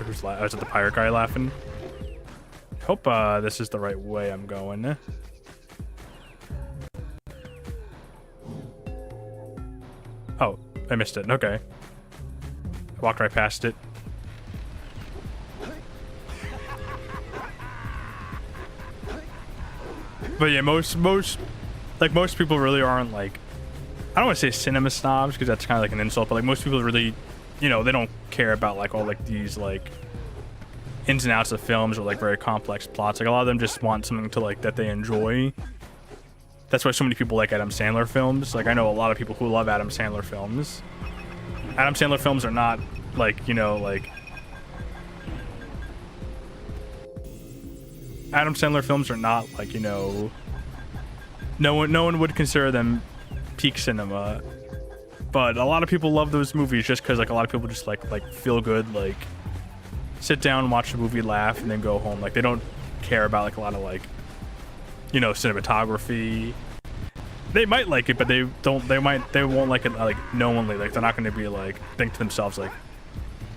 Who's I was at the pirate guy laughing. Hope this is the right way I'm going. Oh, I missed it. Okay. I walked right past it. But yeah, most people really aren't like, I don't want to say cinema snobs because that's kind of like an insult, but like most people really, you know, they don't care about like all like these like ins and outs of films or like very complex plots. Like a lot of them just want something to like that they enjoy. That's why so many people like Adam Sandler films. Like, I know a lot of people who love Adam Sandler films. Adam Sandler films are not like, you know, like Adam Sandler films are not like, you know, no one would consider them peak cinema, but a lot of people love those movies just because like a lot of people just like feel good, like sit down, watch a movie, laugh, and then go home. Like, they don't care about like a lot of like, you know, cinematography. They might like it, but they won't like it like knowingly. Like, they're not going to be like think to themselves like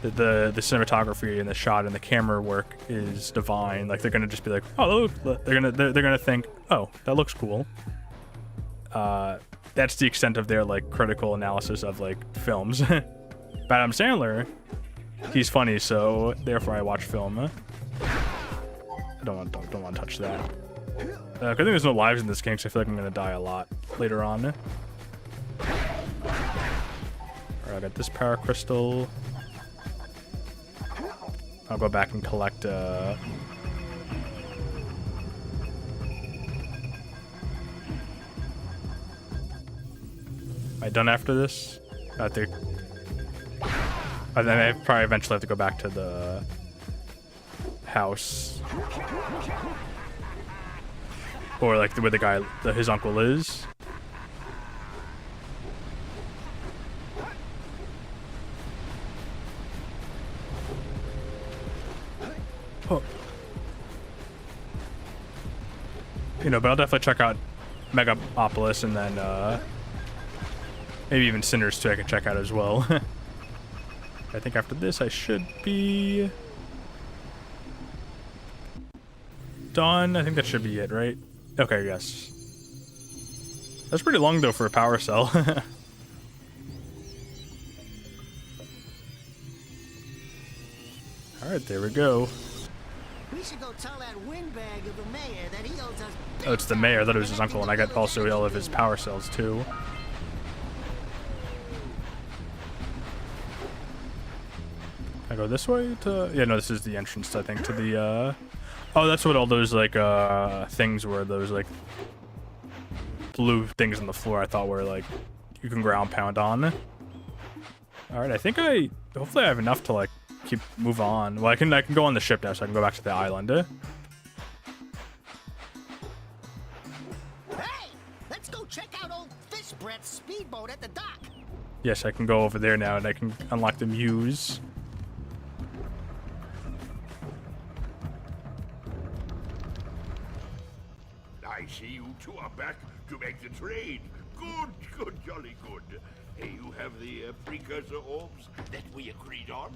the cinematography and the shot and the camera work is divine. Like, they're going to just be like, oh, they're gonna think, oh, that looks cool. That's the extent of their like critical analysis of like films. But Adam Sandler, he's funny, so therefore I watch film. I don't want to touch that. I think there's no lives in this game, so I feel like I'm gonna die a lot later on. Alright, I got this power crystal. I'll go back and collect Am I done after this? I think I probably eventually have to go back to the house. Or like where the guy, his uncle is. Oh. You know, but I'll definitely check out Megapolis, and then maybe even Sinners 2 I can check out as well. I think after this I should be done. I think that should be it, right? Okay, yes. That's pretty long though for a power cell. Alright, there we go. We should go tell that windbag of the mayor that he owes us. Oh, it's the mayor. I thought it was his uncle, and I got also all of his power cells too. I go this way to... Yeah, no, this is the entrance, I think, to the, Oh, that's what all those, like, things were. Those, like, blue things on the floor I thought were, like, you can ground pound on. Alright, I think hopefully I have enough to, like, move on. Well, I can go on the ship now, so I can go back to the island. Hey! Let's go check out old Fish Brett's speedboat at the dock. Yes, I can go over there now, and I can unlock the muse. I see you two are back to make the trade. Good, jolly good. Hey, you have the precursor orbs that we agreed on?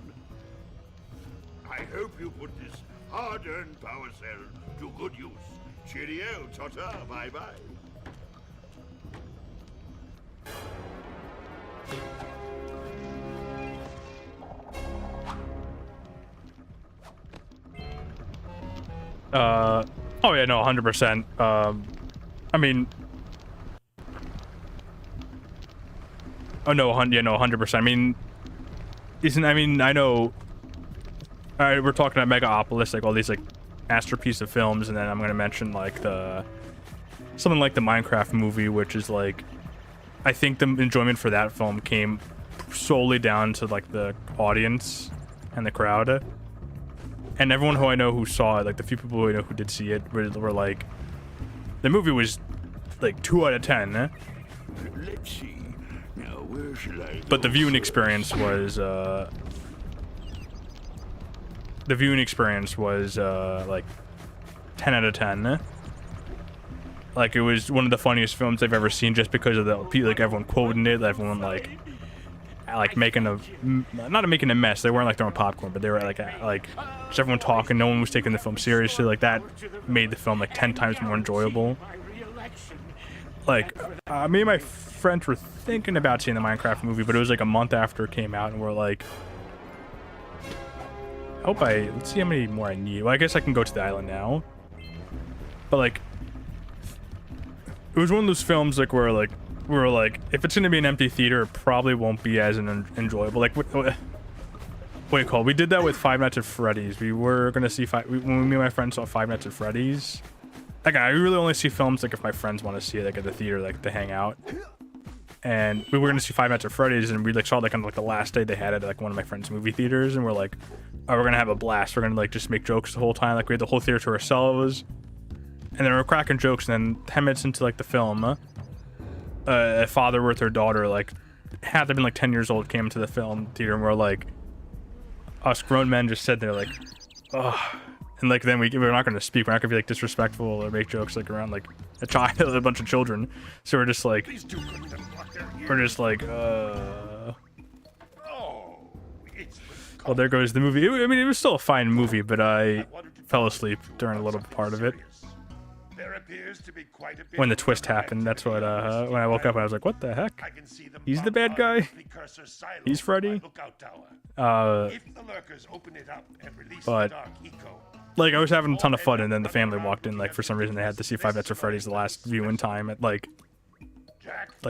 I hope you put this hard-earned power cell to good use. Cheerio, ta-ta, bye-bye. Oh yeah, no, 100%. I mean... Oh no, yeah, no, 100%. I mean... I know... Alright, we're talking about Megapolis, like all these like masterpiece of films, and then I'm gonna mention like something like the Minecraft movie, which is like, I think the enjoyment for that film came solely down to like the audience and the crowd, and everyone who I know who saw it, like the few people who I know who did see it, were like, the movie was like 2 out of 10. Let's see. Now where should I go? But the viewing experience was like 10 out of 10. Like, it was one of the funniest films I've ever seen, just because of the, like, everyone quoting it, everyone like making not making a mess. They weren't like throwing popcorn, but they were like just everyone talking. No one was taking the film seriously. Like, that made the film like 10 times more enjoyable. Like, me and my friends were thinking about seeing the Minecraft movie, but it was like a month after it came out, and we're like, let's see how many more I need. Well, I guess I can go to the island now. But like, it was one of those films like where like we were like, if it's gonna be an empty theater, it probably won't be as enjoyable. Like, what do you call it? We did that with Five Nights at Freddy's. We were gonna see when me and my friends saw Five Nights at Freddy's. like I really only see films like if my friends want to see it, like at the theater, like to hang out. And we were gonna see Five Nights at Freddy's, and we like saw like on like the last day they had it at like one of my friends' movie theaters, and we're like, oh, we're gonna have a blast. We're gonna like just make jokes the whole time. Like we had the whole theater to ourselves, and then we're cracking jokes. And then 10 minutes into like the film, a father with their daughter, like had to been like 10 years old, came to the film theater, and we're like, us grown men just said there like, oh. And like then we're not gonna speak. We're not gonna be like disrespectful or make jokes like around like a child, a bunch of children. So we're just like, well, there goes the movie. I mean, it was still a fine movie, but I fell asleep during a little part of it. When the twist happened, that's what, when I woke up, I was like, what the heck? He's the bad guy? He's Freddy? But, like, I was having a ton of fun, and then the family walked in, like, for some reason they had to see Five Nights at Freddy's the last viewing time at, like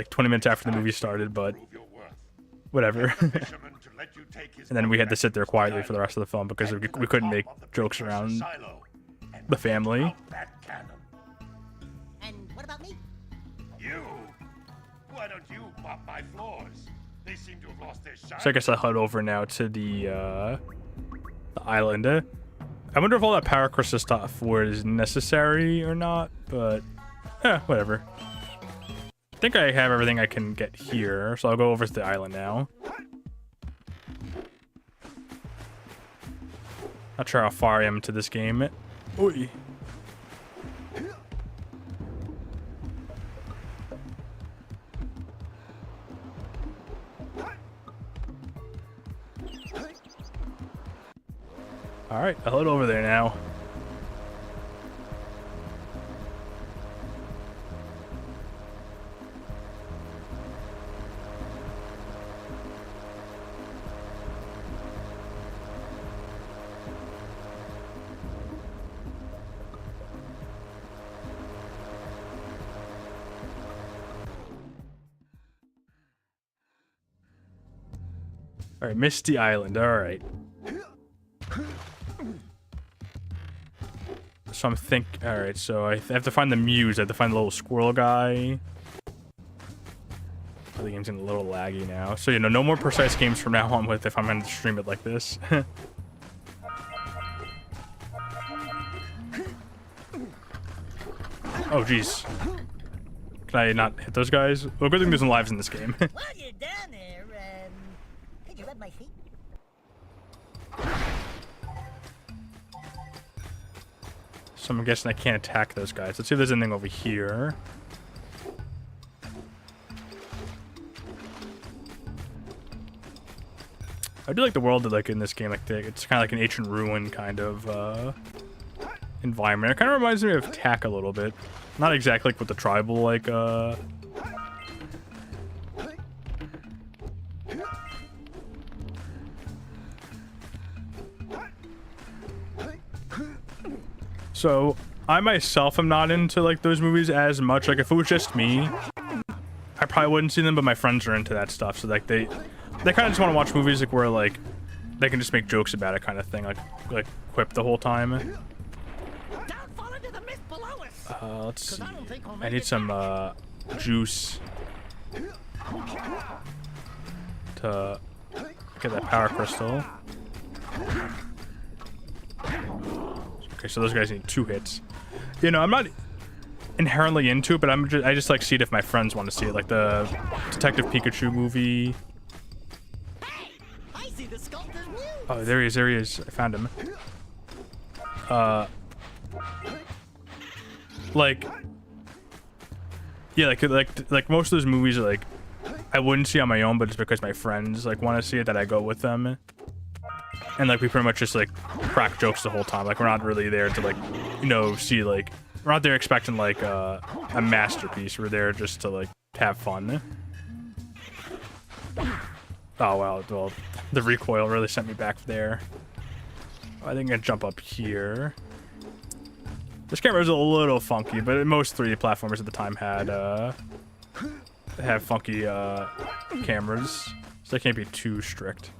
20 minutes after the movie started, but whatever. And then we had to sit there quietly for the rest of the film because we couldn't make jokes around the family. And what about me? You? Why don't you mop my floors? They seem to have lost their shine. So I guess I'll head over now to the island. I wonder if all that power crystal stuff was necessary or not, but whatever. I think I have everything I can get here, so I'll go over to the island now. Not sure how far I am into this game. Oy. Alright, I'll head over there now. Alright, Misty Island, alright. So alright, so I have to find the muse. I have to find the little squirrel guy. Oh, the game's getting a little laggy now. So, you know, no more precise games from now on with if I'm going to stream it like this. Oh, jeez. Can I not hit those guys? Well, good thing there's no lives in this game. While you're down there, could you rub my feet? So I'm guessing I can't attack those guys. Let's see if there's anything over here. I do like the world like in this game. Like it's kind of like an ancient ruin kind of environment. It kind of reminds me of Tak a little bit. Not exactly like with the tribal like So I myself am not into like those movies as much. Like if it was just me, I probably wouldn't see them, but my friends are into that stuff. So like they kind of just want to watch movies like where like they can just make jokes about it kind of thing, like quip the whole time. Don't fall into the mist below us. Let's see. I need some juice to get that power crystal. Okay, so those guys need 2 hits. You know, I'm not inherently into it, but I just like see it if my friends want to see it, like the Detective Pikachu movie. Hey, I see the sculptor's muse. Oh, there he is. I found him. Like, yeah, like most of those movies are like I wouldn't see on my own, but it's because my friends like want to see it that I go with them. And like we pretty much just like crack jokes the whole time. Like we're not really there to like, you know, see like we're not there expecting like a masterpiece. We're there just to like have fun. Oh wow, well the recoil really sent me back there. I think I can jump up here. This camera is a little funky, but most 3D platformers at the time had have funky cameras, so they can't be too strict.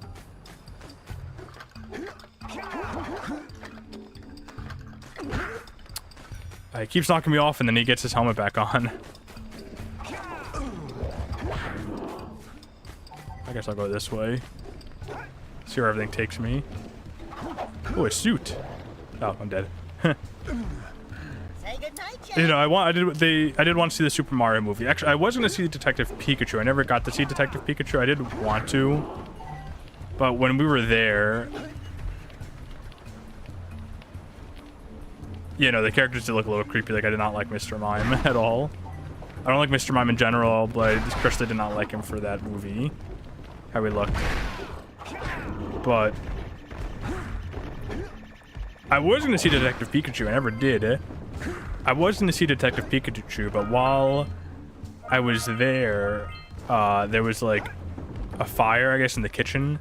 He keeps knocking me off, and then he gets his helmet back on. I guess I'll go this way. See where everything takes me. Oh, a suit. Oh, I'm dead. Say goodnight, Jack. You know, I did want to see the Super Mario movie. Actually, I was going to see Detective Pikachu. I never got to see Detective Pikachu. I did want to, but when we were there, you know, the characters did look a little creepy. Like, I did not like Mr. Mime at all. I don't like Mr. Mime in general, but I especially did not like him for that movie. How he looked. But I was going to see Detective Pikachu. I never did. I was going to see Detective Pikachu, but while I was there, there was like a fire, I guess, in the kitchen,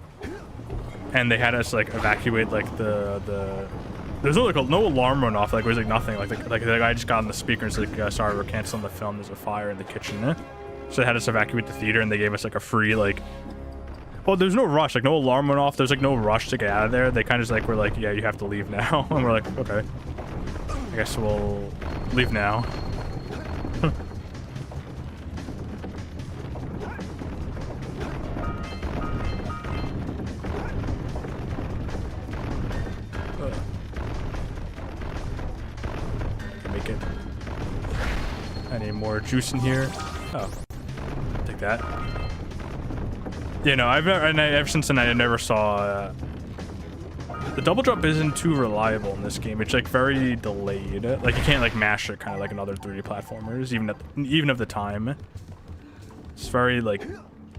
and they had us like evacuate like there's no, like, no alarm went off. Like, it was like nothing. Like the guy just got on the speaker and was like, sorry, we're canceling the film. There's a fire in the kitchen. So they had us evacuate the theater, and they gave us like a free like. Well, there's no rush. Like, no alarm went off. There's like no rush to get out of there. They kind of just like were like, yeah, you have to leave now. And we're like, okay, I guess we'll leave now. Can make it. Any more juice in here? Oh, take that. You know, ever since then I never saw the double jump isn't too reliable in this game. It's like very delayed. Like, you can't like mash it kind of like in other 3D platformers, even at the time. It's very like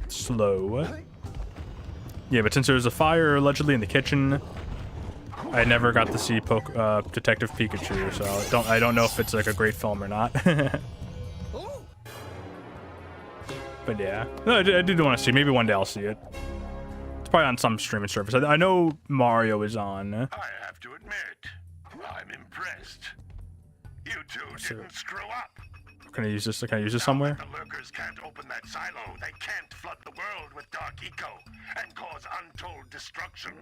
slow. Yeah, but since there was a fire allegedly in the kitchen, I never got to see Detective Pikachu, so I don't know if it's like a great film or not. But yeah, no, I did want to see. Maybe one day I'll see it. It's probably on some streaming service. I know Mario is on. I have to admit, I'm impressed. You two didn't screw up. Can I use this? Can I use this somewhere? The lurkers can't open that silo. They can't flood the world with dark eco and cause untold destruction.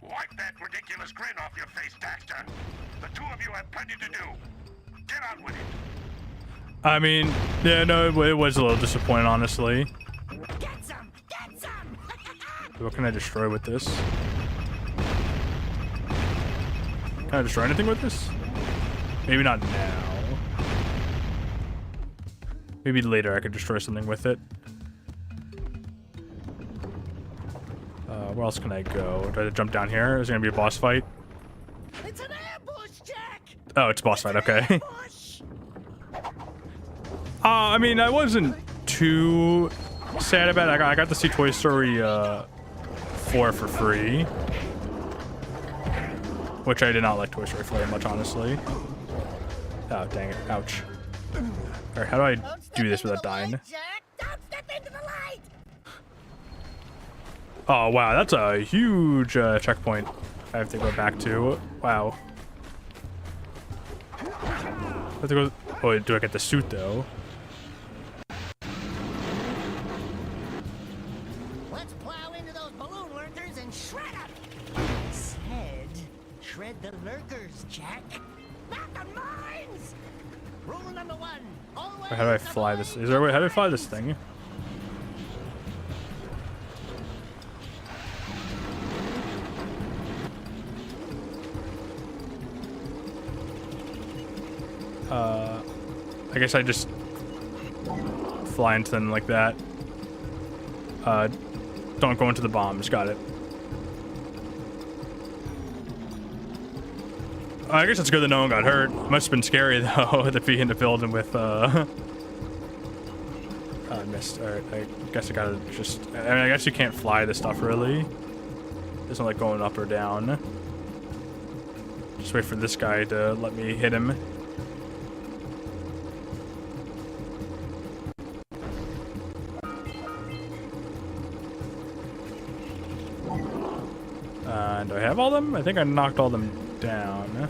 Wipe that ridiculous grin off your face, Daxter. The two of you have plenty to do. Get on with it. I mean, yeah, no, it was a little disappointing, honestly. Get some! Get some! What can I destroy with this? Can I destroy anything with this? Maybe not now. Maybe later I could destroy something with it. Where else can I go? Do I jump down here? Is it gonna be a boss fight? It's an ambush, Jack! Oh, it's a boss fight, okay. I mean, I wasn't too sad about it. I got to see Toy Story 4 for free, which I did not like Toy Story 4 very much, honestly. Oh, dang it. Ouch. Alright, how do I do this without dying? Jack, don't step into the light! Oh, wow, that's a huge checkpoint I have to go back to. Wow. I have to go... Oh, do I get the suit, though? Let's plow into those balloon lurkers and shred them! Said, shred the lurkers, Jack. Not the mines! Rule number one. Always How do I fly this? Is there a way? How do I fly this thing? I guess I just fly into them like that. Don't go into the bombs. Got it. I guess it's good that no one got hurt. Must have been scary though to be in the building with. I missed. All right. I guess I gotta just. I mean, I guess you can't fly this stuff really. It's not like going up or down. Just wait for this guy to let me hit him. Do I have all them? I think I knocked all them down.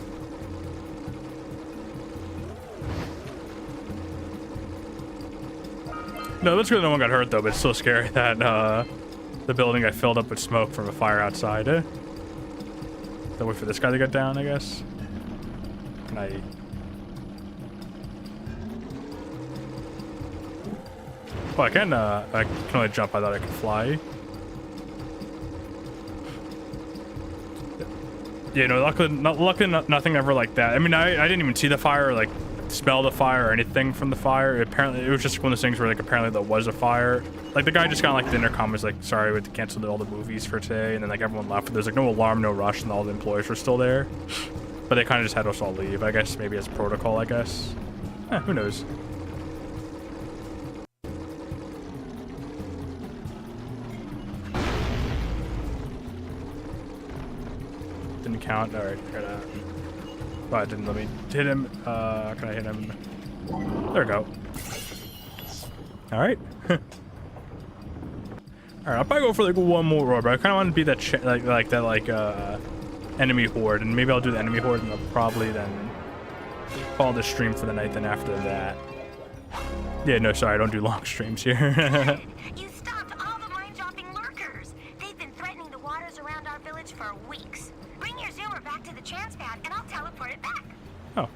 No, that's good no one got hurt though, but it's so scary that the building got filled up with smoke from a fire outside. Then wait for this guy to get down, I guess. Can I Oh, I can only jump. I thought I could fly. Yeah, no, luckily nothing ever like that. I mean, I didn't even see the fire, or, like, smell the fire or anything from the fire. Apparently, it was just one of those things where, like, apparently there was a fire. Like, the guy just got, like, the intercom was like, sorry, we had to cancel all the movies for today. And then, like, everyone left. There's, like, no alarm, no rush, and all the employees were still there. But they kind of just had us all leave, I guess, maybe as protocol, I guess. Who knows? Didn't count. All right, I gotta. Oh, it didn't let me hit him. Can I hit him? There we go. All right. All right, I'll probably go for like one more roar, but I kind of want to be that enemy horde, and maybe I'll do the enemy horde, and I'll probably then call this stream for the night. Then after that, yeah, no, sorry, I don't do long streams here. You stopped all the mind-dropping lurkers. They've been threatening the waters around our village for weeks. Bring your zoomer back to the chance pad, and I'll teleport it back. Oh.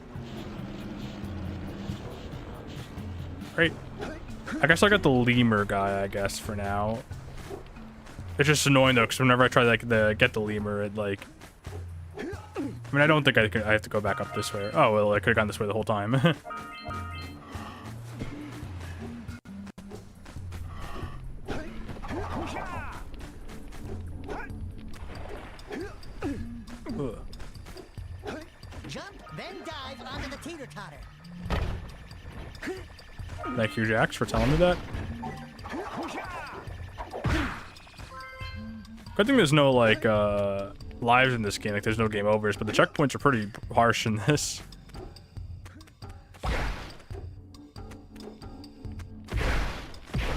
Great. I guess I got the lemur guy, I guess, for now. It's just annoying, though, because whenever I try to get the lemur, it, like... I mean, I don't think I have to go back up this way. Oh, well, I could have gone this way the whole time. Jump, then dive onto the teeter-totter. Thank you, Jax, for telling me that. Good thing there's no, like, lives in this game. Like, there's no game overs, but the checkpoints are pretty harsh in this. Yeah,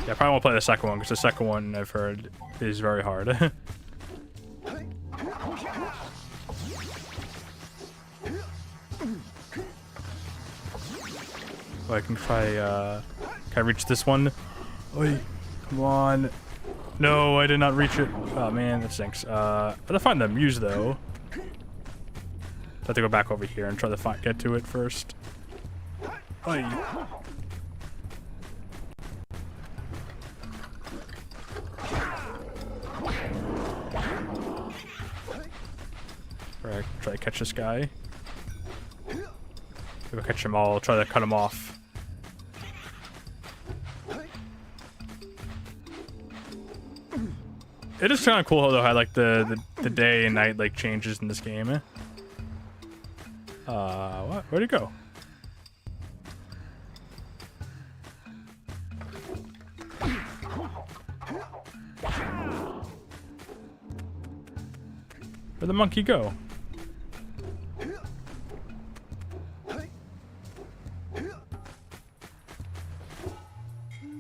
I probably won't play the second one, because the second one, I've heard, is very hard. Oh, I can try, can I reach this one? Oi, come on. No, I did not reach it. Oh man, that stinks. I have to find the muse though. I have to go back over here and try to get to it first. Oi. Alright, try to catch this guy. Maybe I'll catch them all, try to cut them off. It is kind of cool though how like the day and night like changes in this game. What? Where'd it go? Where'd the monkey go?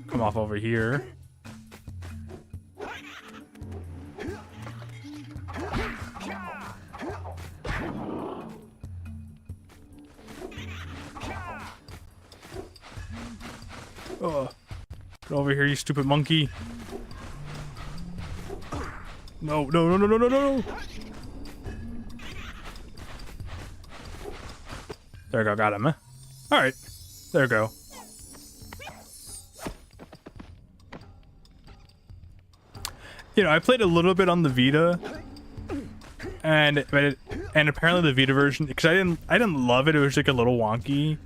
Come off over here. Oh, get over here, you stupid monkey. No, no, no, no, no, no, no. There we go, got him. All right, there we go. You know, I played a little bit on the Vita, and apparently the Vita version, because I didn't love it. It was like a little wonky,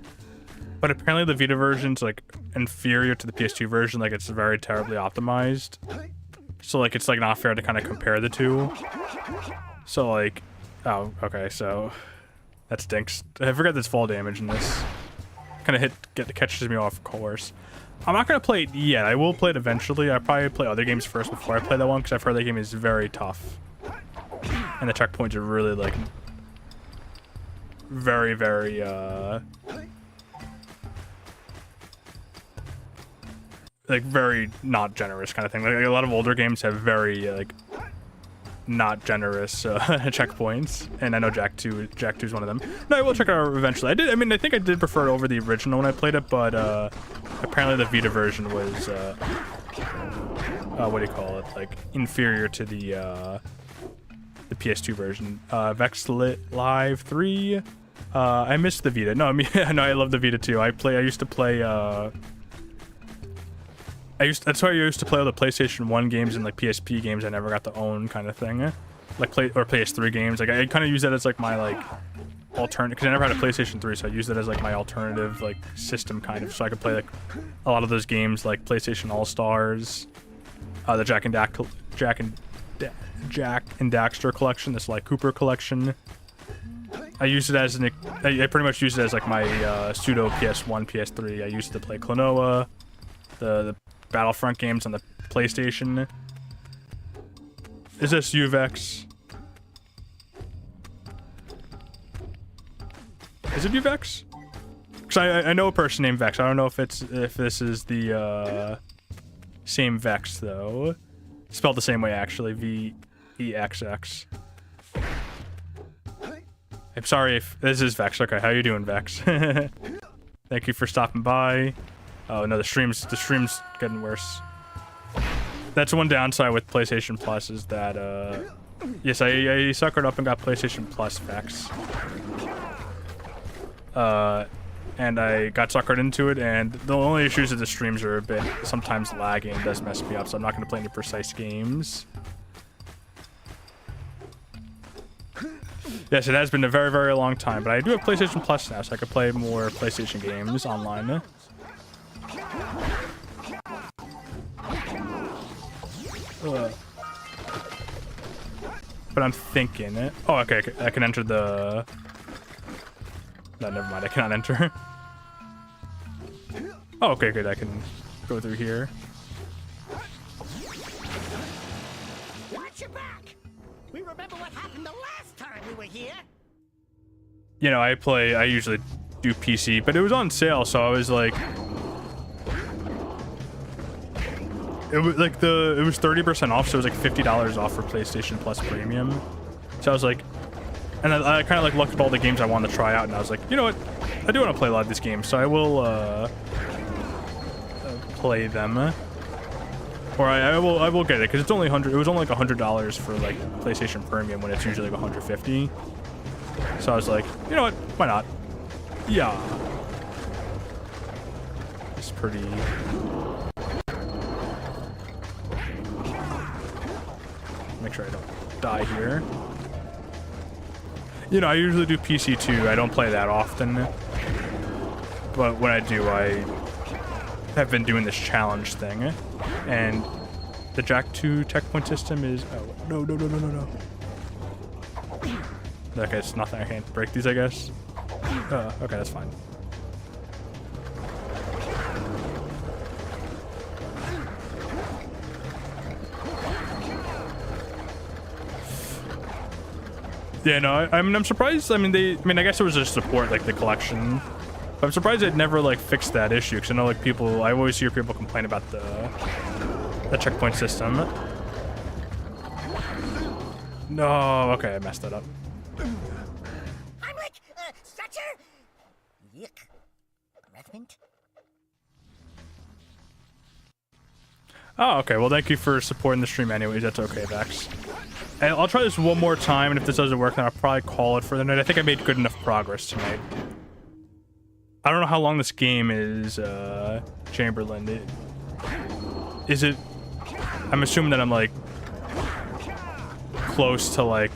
but apparently the Vita version's like inferior to the PS2 version. Like it's very terribly optimized. So like it's like not fair to kind of compare the two. So like, oh okay, so that stinks. I forgot there's fall damage in this. Kind of catches me off course. I'm not gonna play it yet. I will play it eventually. I'll probably play other games first before I play that one because I've heard that game is very tough, and the checkpoints are really like very like very not generous kind of thing. Like a lot of older games have very like not generous checkpoints, and I know Jak 2 is one of them. No, I will check it out eventually. I mean, I think I did prefer it over the original when I played it, but apparently the Vita version was what do you call it? Like inferior to the PS2 version. Vex Lit Live 3. I missed the Vita. No, I mean, no, I love the Vita too. I used to play That's why I used to play all the PlayStation 1 games and like PSP games I never got to own kind of thing. Like PS3 games. Like I kind of use that as like my like alternative, because I never had a PlayStation 3, so I used it as like my alternative like system kind of, so I could play like a lot of those games like PlayStation All Stars, the Jack and Daxter collection, this like Cooper collection. I used it as I pretty much used it as like my pseudo PS1, PS3. I used it to play Klonoa, the Battlefront games on the PlayStation. Is this UVEX? Is it UVEX? Because I know a person named Vex. I don't know if this is the same Vex though. Spelled the same way actually. VEXX. I'm sorry if this is Vex. Okay, how you doing, Vex? Thank you for stopping by. Oh no, the stream's getting worse. That's one downside with PlayStation Plus is that yes, I suckered up and got PlayStation Plus, Vex. And I got suckered into it, and the only issues is the streams are a bit sometimes lagging. It does mess me up, so I'm not going to play any precise games. Yes, it has been a very, very long time, but I do have PlayStation Plus now, so I can play more PlayStation games online. But I'm thinking it. Oh, okay, I can enter the... No, never mind, I cannot enter. Oh, okay, good, I can go through here. Watch your back! We remember what happened the last time we were here. You know, I usually do PC, but it was on sale, so I was like... It was like it was 30% off, so it was like $50 off for PlayStation Plus Premium. So I was like, and I kind of like looked up all the games I wanted to try out, and I was like, you know what, I do want to play a lot of these games, so I will play them, or I will get it because it's only it was only like $100 for like PlayStation Premium when it's usually like $150. So I was like, you know what, why not? Yeah, it's pretty. Make sure I don't die here. You know, I usually do PC too. I don't play that often. But when I do, I have been doing this challenge thing. And the Jack 2 tech point system is... Oh, no. Okay, it's nothing. I can't break these, I guess. Okay, that's fine. Yeah, no, I'm surprised. I mean, I guess it was just support, like the collection. But I'm surprised it never like fixed that issue, because I know like people, I always hear people complain about the checkpoint system. No, okay, I messed that up. I'm like, Stretcher? Yuck. Revenant? Oh, okay, well thank you for supporting the stream anyways, that's okay, Vex. And I'll try this one more time, and if this doesn't work, then I'll probably call it for the night. I think I made good enough progress tonight. I don't know how long this game is, Chamberlain. Is it... I'm assuming that I'm, like, close to, like,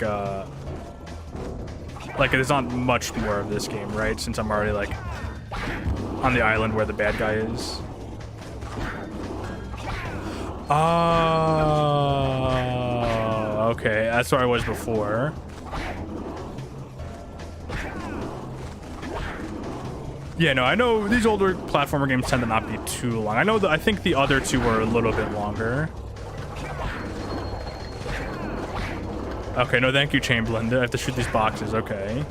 there's not much more of this game, right? Since I'm already, like, on the island where the bad guy is. Oh, okay, that's where I was before. Yeah, no, I know these older platformer games tend to not be too long. I know that I think the other two were a little bit longer. Okay, no, thank you, Chamberlain. I have to shoot these boxes. Okay.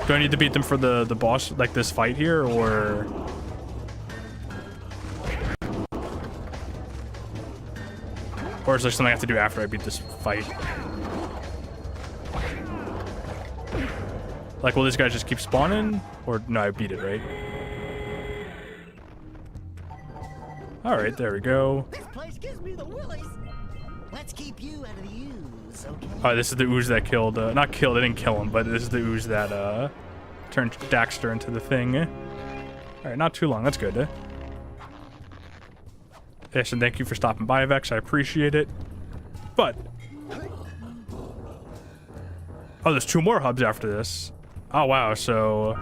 Do I need to beat them for the boss, like this fight here, or? Or is there something I have to do after I beat this fight? Like, will this guy just keep spawning? Or, no, I beat it, right? Alright, there we go. This place gives me the willies. Let's keep you out of the ooze, okay? Alright, this is the ooze that killed, not killed, I didn't kill him, but this is the ooze that, turned Daxter into the thing. Alright, not too long, that's good. Yes, and thank you for stopping by, Vex. I appreciate it. But oh, there's 2 more hubs after this. Oh wow, so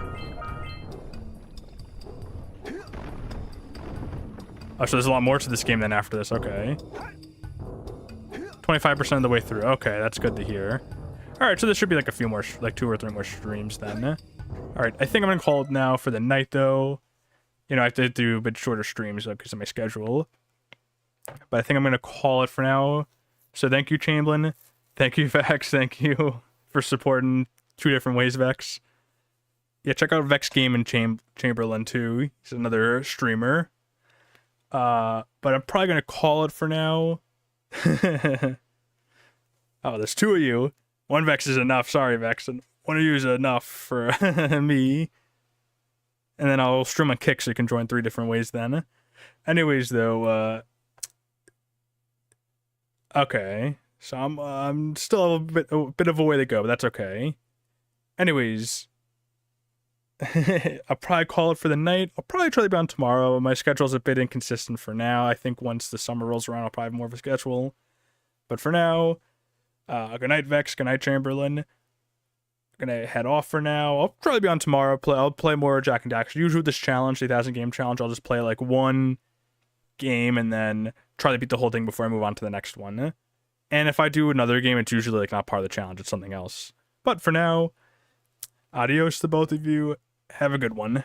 oh, so there's a lot more to this game than after this. Okay. 25% of the way through. Okay, that's good to hear. All right, so this should be like a few more, like 2 or 3 more streams then. All right, I think I'm gonna call it now for the night though. You know, I have to do a bit shorter streams because of my schedule. But I think I'm gonna call it for now. So thank you, Chamberlain. Thank you, Vex. Thank you for supporting 2 different ways, Vex. Yeah, check out Vex Game and Chamberlain too. He's another streamer. But I'm probably gonna call it for now. Oh, there's 2 of you. 1 Vex is enough. Sorry, Vex. And 1 of you is enough for me. And then I'll stream on Kick so you can join 3 different ways then. Anyways, though, okay. So I'm still a bit of a way to go, but that's okay. Anyways, I'll probably call it for the night. I'll probably try to be on tomorrow. My schedule's a bit inconsistent for now. I think once the summer rolls around, I'll probably have more of a schedule. But for now, good night, Vex. Good night, Chamberlain. Gonna head off for now. I'll probably be on tomorrow. I'll play more Jack and Daxter. Usually with this challenge, the 1,000 game challenge, I'll just play like 1 game and then try to beat the whole thing before I move on to the next one. And if I do another game, it's usually like not part of the challenge. It's something else. But for now, adios to both of you. Have a good one.